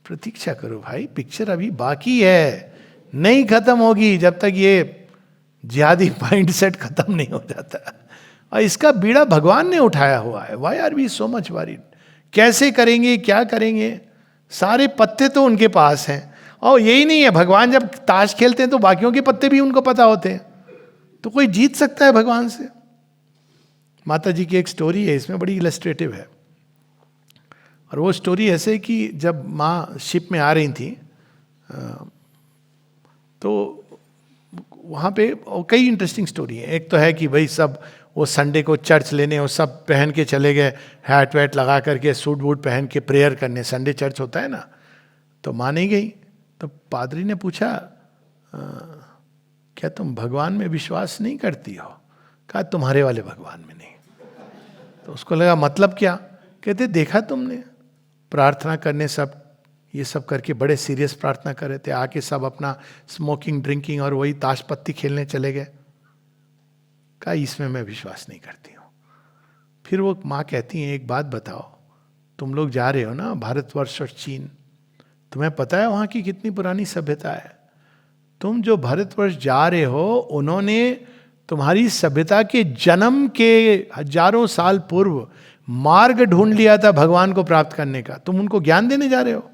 प्रतीक्षा करो भाई, पिक्चर अभी बाकी है, नहीं खत्म होगी जब तक ये जिहादी माइंडसेट खत्म नहीं हो जाता. और इसका बीड़ा भगवान ने उठाया हुआ है. Why are we so much worried? कैसे करेंगे, क्या करेंगे? सारे पत्ते तो उनके पास हैं. और यही नहीं है, भगवान जब ताश खेलते हैं तो बाकियों के पत्ते भी उनको पता होते हैं. तो कोई जीत सकता है भगवान से? माता जी की एक स्टोरी है, इसमें बड़ी इलस्ट्रेटिव है. और वो स्टोरी ऐसे कि जब माँ शिप में आ रही थी, तो वहाँ पे कई इंटरेस्टिंग स्टोरी है. एक तो है कि भाई सब वो संडे को चर्च लेने, वो सब पहन के चले गए, हैट वैट लगा करके, सूट वूट पहन के प्रेयर करने. संडे चर्च होता है ना. तो माँ नहीं गई. तो पादरी ने पूछा, क्या तुम भगवान में विश्वास नहीं करती हो? कहा तुम्हारे वाले भगवान में नहीं. तो उसको लगा मतलब क्या? कहते देखा तुमने, प्रार्थना करने सब ये सब करके बड़े सीरियस प्रार्थना कर रहे थे, आके सब अपना स्मोकिंग, ड्रिंकिंग और वही ताश पत्ती खेलने चले गए. कहा इसमें मैं विश्वास नहीं करती हूँ. फिर वो माँ कहती हैं, एक बात बताओ, तुम लोग जा रहे हो ना भारतवर्ष और चीन, तुम्हें पता है वहाँ की कितनी पुरानी सभ्यता है? तुम जो भारतवर्ष जा रहे हो, उन्होंने तुम्हारी सभ्यता के जन्म के हजारों साल पूर्व मार्ग ढूंढ लिया था भगवान को प्राप्त करने का. तुम उनको ज्ञान देने जा रहे हो.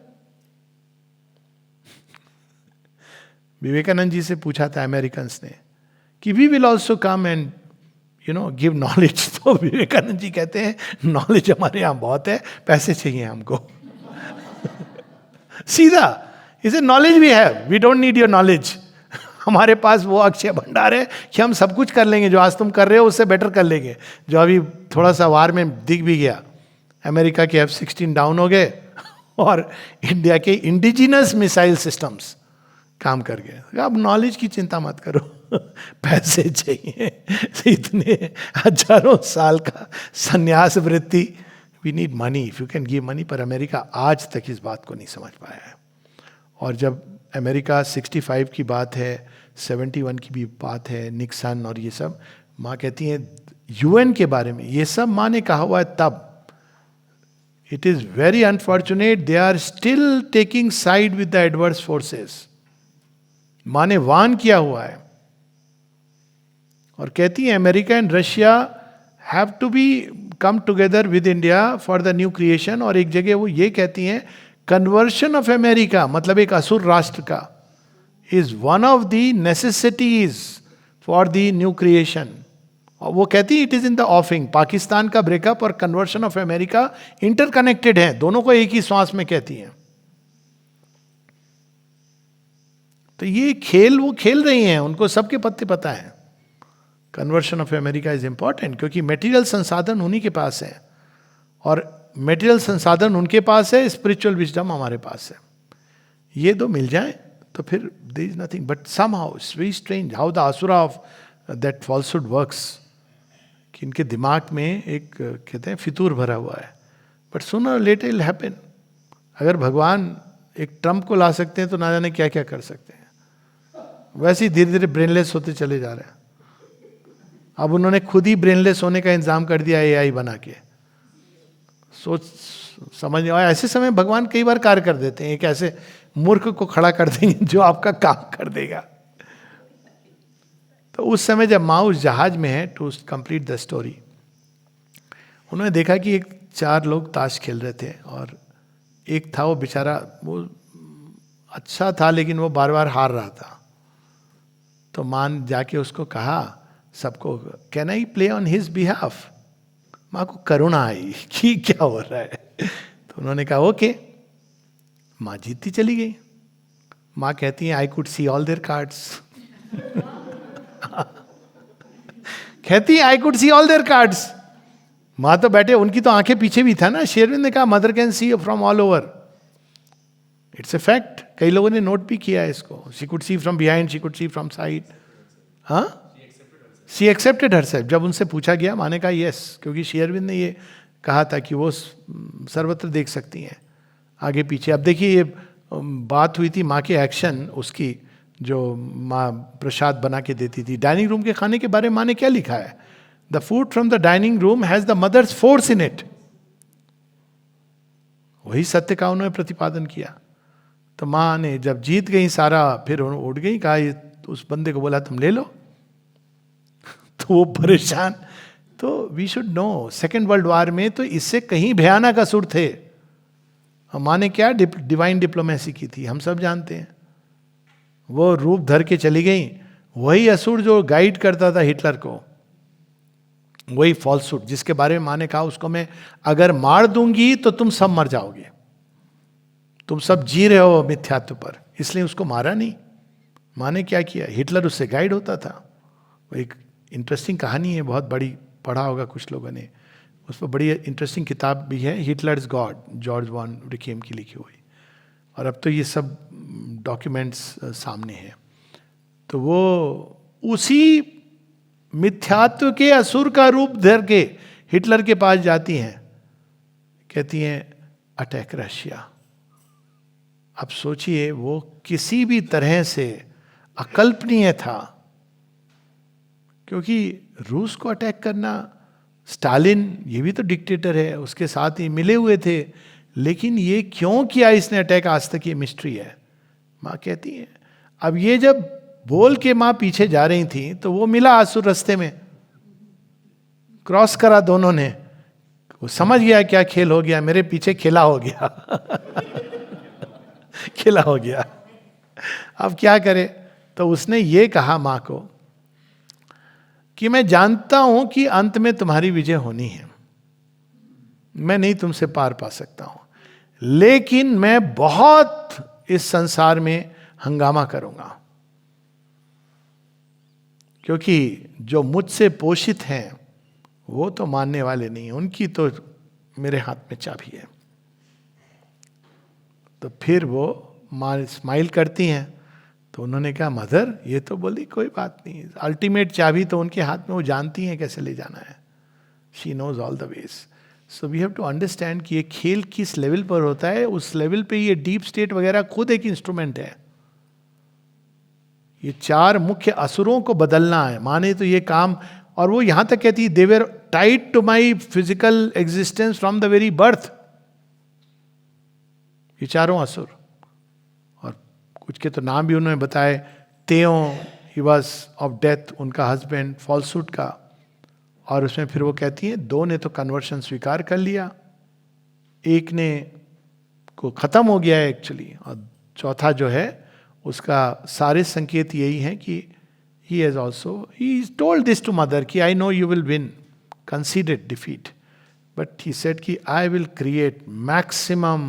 विवेकानंद जी से पूछा था अमेरिकन्स ने कि we will also come and give knowledge. तो विवेकानंद जी कहते हैं नॉलेज हमारे यहाँ बहुत है, पैसे चाहिए हमको. सीधा, इसे नॉलेज भी है, we don't need your knowledge. हमारे पास वो अक्षय भंडार है कि हम सब कुछ कर लेंगे, जो आज तुम कर रहे हो उससे बेटर कर लेंगे. जो अभी थोड़ा सा वार में दिख भी गया, अमेरिका के F-16 डाउन हो गए और इंडिया के इंडिजिनस मिसाइल सिस्टम्स काम कर गए. अब नॉलेज की चिंता मत करो, पैसे चाहिए. इतने हजारों साल का संन्यास वृत्ति, we need money, if you can give money. पर अमेरिका आज तक इस बात को नहीं समझ पाया है. और जब अमेरिका 65 की बात है, 71 की भी बात है, निक्सन और ये सब, माँ कहती हैं UN के बारे में, ये सब माँ ने कहा हुआ है तब. It is very unfortunate they are still taking side with the adverse forces. माँ ने वार्न किया हुआ है. और कहती है America and Russia have to be come together with India for the new creation. और एक जगह वो ये कहती हैं, कन्वर्शन ऑफ अमेरिका, मतलब एक असुर राष्ट्र का, is one of the necessities for the new creation. और वो कहती है it is in the ऑफिंग. Pakistan का ब्रेकअप और कन्वर्शन ऑफ अमेरिका इंटरकनेक्टेड है, दोनों को एक ही श्वास में कहती हैं. तो ये खेल वो खेल रही हैं, उनको सबके पत्ते पता है. Conversion of America is important क्योंकि मेटीरियल संसाधन उन्हीं के पास है, और मेटीरियल संसाधन उनके पास है, स्पिरिचुअल विजडम हमारे पास है. ये दो मिल जाए तो फिर there is nothing. But somehow it's very strange how the asura of that falsehood works. कि इनके दिमाग में एक कहते हैं फितूर भरा हुआ है. But sooner later it will happen. अगर भगवान एक ट्रम्प को ला सकते हैं तो ना जाने क्या क्या कर सकते हैं. वैसे ही धीरे धीरे ब्रेनलेस होते चले जा रहे हैं। अब उन्होंने खुद ही ब्रेनलेस होने का इंतजाम कर दिया एआई बना के। सोच समझ और ऐसे समय भगवान कई बार कार्य कर देते हैं, एक ऐसे मूर्ख को खड़ा कर देंगे जो आपका काम कर देगा। तो उस समय जब माँ उस जहाज में है, टू कंप्लीट द स्टोरी, उन्होंने देखा कि एक 4 लोग ताश खेल रहे थे और एक था वो बेचारा, वो अच्छा था लेकिन वो बार बार हार रहा था। तो माँ ने जाके उसको कहा सबको, can I play on his behalf. माँ को करुणा आई कि क्या हो रहा है। तो उन्होंने कहा ओके। माँ जीतती चली गई। माँ कहती है I could see all their cards. कहती है I could see all their cards. माँ तो बैठे, उनकी तो आंखें पीछे भी था ना। शेरविंद ने कहा mother can see from all over, it's a fact. कई लोगों ने नोट भी किया है इसको। She could see from behind, she could see from side. हाँ, शी एक्सेप्टेड हरसेल्फ। जब उनसे पूछा गया, माँ ने कहा यस, क्योंकि शेरविंद ने ये कहा था कि वो सर्वत्र देख सकती हैं आगे पीछे। अब देखिए ये बात हुई थी माँ के एक्शन, उसकी जो माँ प्रसाद बना के देती थी। डाइनिंग रूम के खाने के बारे में माँ ने क्या लिखा है? The food from the dining room has the mother's force in it. वही सत्य का उन्होंने प्रतिपादन किया। तो माँ ने जब जीत गई सारा, फिर उठ गई, कहा उस बंदे को बोला तुम ले लो। तो वो परेशान। तो we should know, second world war में तो इससे कहीं भयानक असुर थे। माँ ने क्या डिवाइन डिप्लोमेसी की थी हम सब जानते हैं। वो रूप धर के चली गई। वही असुर जो गाइड करता था हिटलर को, वही फॉल्सूट जिसके बारे में माँ ने कहा उसको मैं अगर मार दूंगी तो तुम सब मर जाओगे, तुम सब जी रहे हो मिथ्यात्व पर, इसलिए उसको मारा नहीं। माँ ने क्या किया? हिटलर उससे गाइड होता था। वो एक इंटरेस्टिंग कहानी है, बहुत बड़ी, पढ़ा होगा कुछ लोगों ने। उस पर बड़ी इंटरेस्टिंग किताब भी है, हिटलर्स गॉड, जॉर्ज वॉन रिकेम की लिखी हुई। और अब तो ये सब डॉक्यूमेंट्स सामने हैं। तो वो उसी मिथ्यात्व के असुर का रूप धर के हिटलर के पास जाती हैं, कहती हैं अटैक रशिया। अब सोचिए वो किसी भी तरह से अकल्पनीय था, क्योंकि रूस को अटैक करना, स्टालिन ये भी तो डिक्टेटर है, उसके साथ ही मिले हुए थे, लेकिन ये क्यों किया इसने अटैक, आज तक ये मिस्ट्री है। माँ कहती है, अब ये जब बोल के माँ पीछे जा रही थी तो वो मिला आसुर रास्ते में, क्रॉस करा दोनों ने। वो समझ गया क्या खेल हो गया, मेरे पीछे खेला हो गया। खेला हो गया, अब क्या करे। तो उसने ये कहा माँ को कि मैं जानता हूं कि अंत में तुम्हारी विजय होनी है, मैं नहीं तुमसे पार पा सकता हूं, लेकिन मैं बहुत इस संसार में हंगामा करूंगा, क्योंकि जो मुझसे पोषित हैं वो तो मानने वाले नहीं, उनकी तो मेरे हाथ में चाबी है। तो फिर वो माँ स्माइल करती हैं। तो उन्होंने कहा मदर, ये तो बोली कोई बात नहीं, अल्टीमेट चाबी तो उनके हाथ में, वो जानती हैं कैसे ले जाना है। She knows all the ways. So we have to understand कि ये खेल किस लेवल पर होता है, उस लेवल पे ये डीप स्टेट वगैरह खुद एक इंस्ट्रूमेंट है। ये 4 मुख्य असुरों को बदलना है, माँ ने तो ये काम। और वो यहां तक कहती, they were tied to my physical existence from the very birth. ये 4 असुर, और कुछ के तो नाम भी उन्होंने बताए। तेओ, ही वॉज ऑफ डेथ, उनका हस्बैंड, फॉल्सूट का। और उसमें फिर वो कहती है 2 ने तो कन्वर्शन स्वीकार कर लिया, एक ने को खत्म हो गया है एक्चुअली, और चौथा जो है उसका सारे संकेत यही हैं कि he has also, he told this to mother कि I know you will win, conceded defeat, but he said कि I will create maximum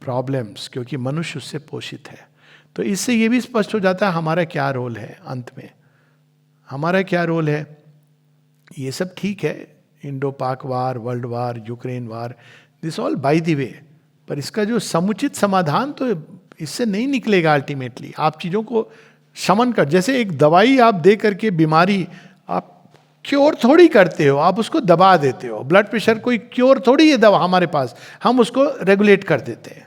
problems, क्योंकि मनुष्य उससे पोषित है। तो इससे ये भी स्पष्ट हो जाता है हमारा क्या रोल है अंत में। हमारा क्या रोल है, ये सब ठीक है, Indo Pak war, world war, Ukraine war, this all by the way, पर इसका जो समुचित समाधान तो इससे नहीं निकलेगा अल्टीमेटली। आप चीज़ों को शमन कर, जैसे एक दवाई आप दे करके बीमारी आप क्योर थोड़ी करते हो, आप उसको दबा देते हो। ब्लड प्रेशर कोई क्योर थोड़ी है दवा हमारे पास, हम उसको रेगुलेट कर देते हैं।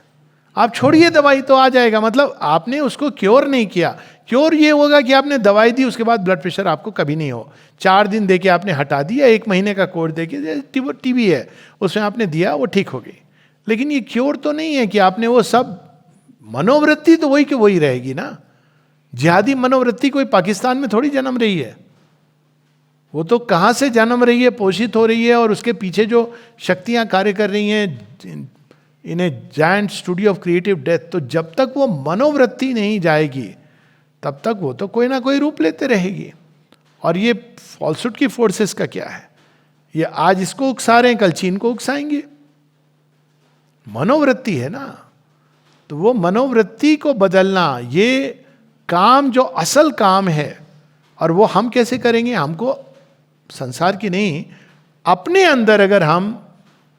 आप छोड़िए दवाई तो आ जाएगा, मतलब आपने उसको क्योर नहीं किया। क्योर ये होगा कि आपने दवाई दी, उसके बाद ब्लड प्रेशर आपको कभी नहीं हो। 4 दिन देके आपने हटा दिया, 1 महीने का कोर्स देके, टीबी है उसमें आपने दिया, वो ठीक हो गई। लेकिन ये क्योर तो नहीं है कि आपने वो सब, मनोवृत्ति तो वही की वही रहेगी ना। जिहादी मनोवृत्ति कोई पाकिस्तान में थोड़ी जन्म रही है, वो तो कहाँ से जन्म रही है, पोषित हो रही है, और उसके पीछे जो शक्तियां कार्य कर रही हैं in a giant studio of creative death. तो जब तक वो मनोवृत्ति नहीं जाएगी तब तक वो तो कोई ना कोई रूप लेते रहेगी। और ये फॉल्सहुड की फोर्सेस का क्या है, ये आज इसको उकसा रहे हैं, कल चीन को उकसाएंगे। मनोवृत्ति है ना, तो वो मनोवृत्ति को बदलना, ये काम जो असल काम है, और वो हम कैसे करेंगे, हमको संसार की नहीं, अपने अंदर अगर हम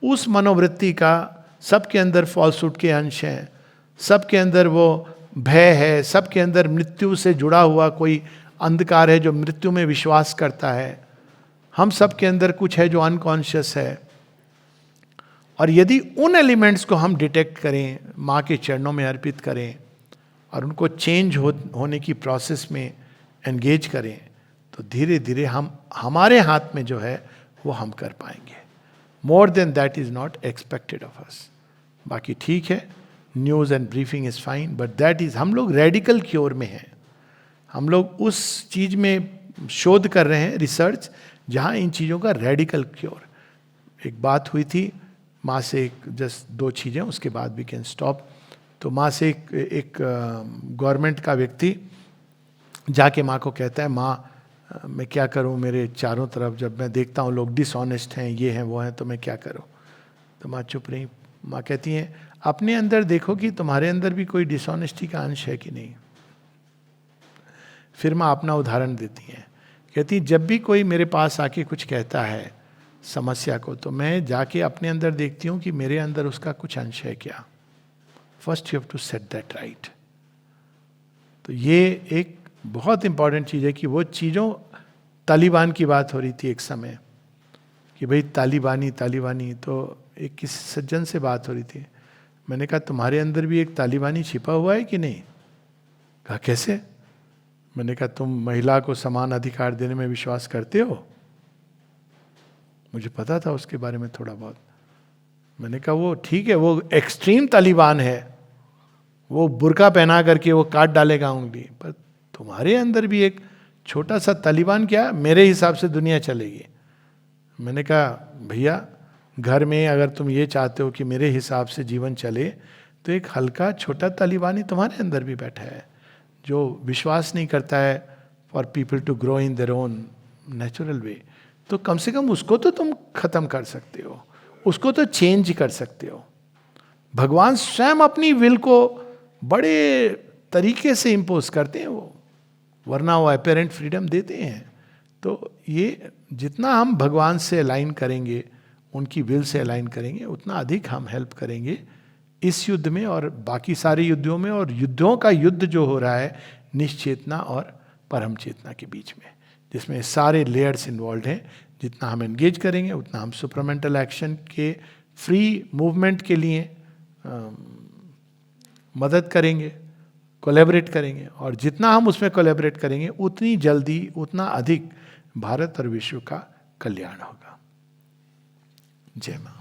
उस मनोवृत्ति का, सबके अंदर फॉल्सहुड के अंश हैं, सबके अंदर वो भय है, सबके अंदर मृत्यु से जुड़ा हुआ कोई अंधकार है जो मृत्यु में विश्वास करता है, हम सबके अंदर कुछ है जो अनकॉन्शियस है, और यदि उन एलिमेंट्स को हम डिटेक्ट करें, माँ के चरणों में अर्पित करें और उनको चेंज होने की प्रोसेस में एंगेज करें, तो धीरे धीरे हम, हमारे हाथ में जो है वो हम कर पाएंगे। More than that is not expected of us. बाकी ठीक है, news and briefing is fine, but that is, हम लोग रेडिकल क्योर में हैं। हम लोग उस चीज में शोध कर रहे हैं, रिसर्च, जहाँ इन चीज़ों का रेडिकल क्योर। एक बात हुई थी माँ से, जस्ट 2 चीज़ें, उसके बाद वी कैन स्टॉप। तो माँ से एक गवर्नमेंट का व्यक्ति जाके माँ को कहता है, माँ मैं क्या करूँ, मेरे चारों तरफ जब मैं देखता हूँ लोग डिसऑनेस्ट हैं, ये हैं वो हैं, तो मैं क्या करूँ। तो माँ चुप रही। माँ कहती हैं, अपने अंदर देखो कि तुम्हारे अंदर भी कोई डिसऑनेस्टी का अंश है कि नहीं। फिर माँ अपना उदाहरण देती हैं, कहती जब भी कोई मेरे पास आके कुछ कहता है समस्या को, तो मैं जाके अपने अंदर देखती हूँ कि मेरे अंदर उसका कुछ अंश है क्या। First you have to set that right. तो ये एक बहुत इंपॉर्टेंट चीज़ है कि वो चीज़ों, तालिबान की बात हो रही थी एक समय कि भाई तालिबानी, तो एक किसी सज्जन से बात हो रही थी। मैंने कहा तुम्हारे अंदर भी एक तालिबानी छिपा हुआ है कि नहीं। कहा कैसे। मैंने कहा तुम महिला को समान अधिकार देने में विश्वास करते हो। मुझे पता था उसके बारे में थोड़ा बहुत। मैंने कहा वो ठीक है, वो एक्सट्रीम तालिबान है, वो बुर्का पहना करके वो काट डालेगा उंगली, पर तुम्हारे अंदर भी एक छोटा सा तालिबान, क्या मेरे हिसाब से दुनिया चलेगी। मैंने कहा भैया, घर में अगर तुम ये चाहते हो कि मेरे हिसाब से जीवन चले, तो एक हल्का छोटा तालिबानी तुम्हारे अंदर भी बैठा है जो विश्वास नहीं करता है for people to grow in their own natural way. तो कम से कम उसको तो तुम खत्म कर सकते हो, उसको तो चेंज कर सकते हो। भगवान स्वयं अपनी विल को बड़े तरीके से इम्पोज करते हैं वो, वरना वो अपेरेंट फ्रीडम देते हैं। तो ये जितना हम भगवान से अलाइन करेंगे, उनकी विल से अलाइन करेंगे, उतना अधिक हम हेल्प करेंगे इस युद्ध में और बाकी सारे युद्धों में। और युद्धों का युद्ध जो हो रहा है निश्चेतना और परम चेतना के बीच में, जिसमें सारे लेयर्स इन्वॉल्व हैं। जितना हम एंगेज करेंगे उतना हम सुपरमेंटल एक्शन के फ्री मूवमेंट के लिए मदद करेंगे, कोलैबोरेट करेंगे। और जितना हम उसमें कोलैबोरेट करेंगे उतनी जल्दी, उतना अधिक भारत और विश्व का कल्याण होगा। जय मां।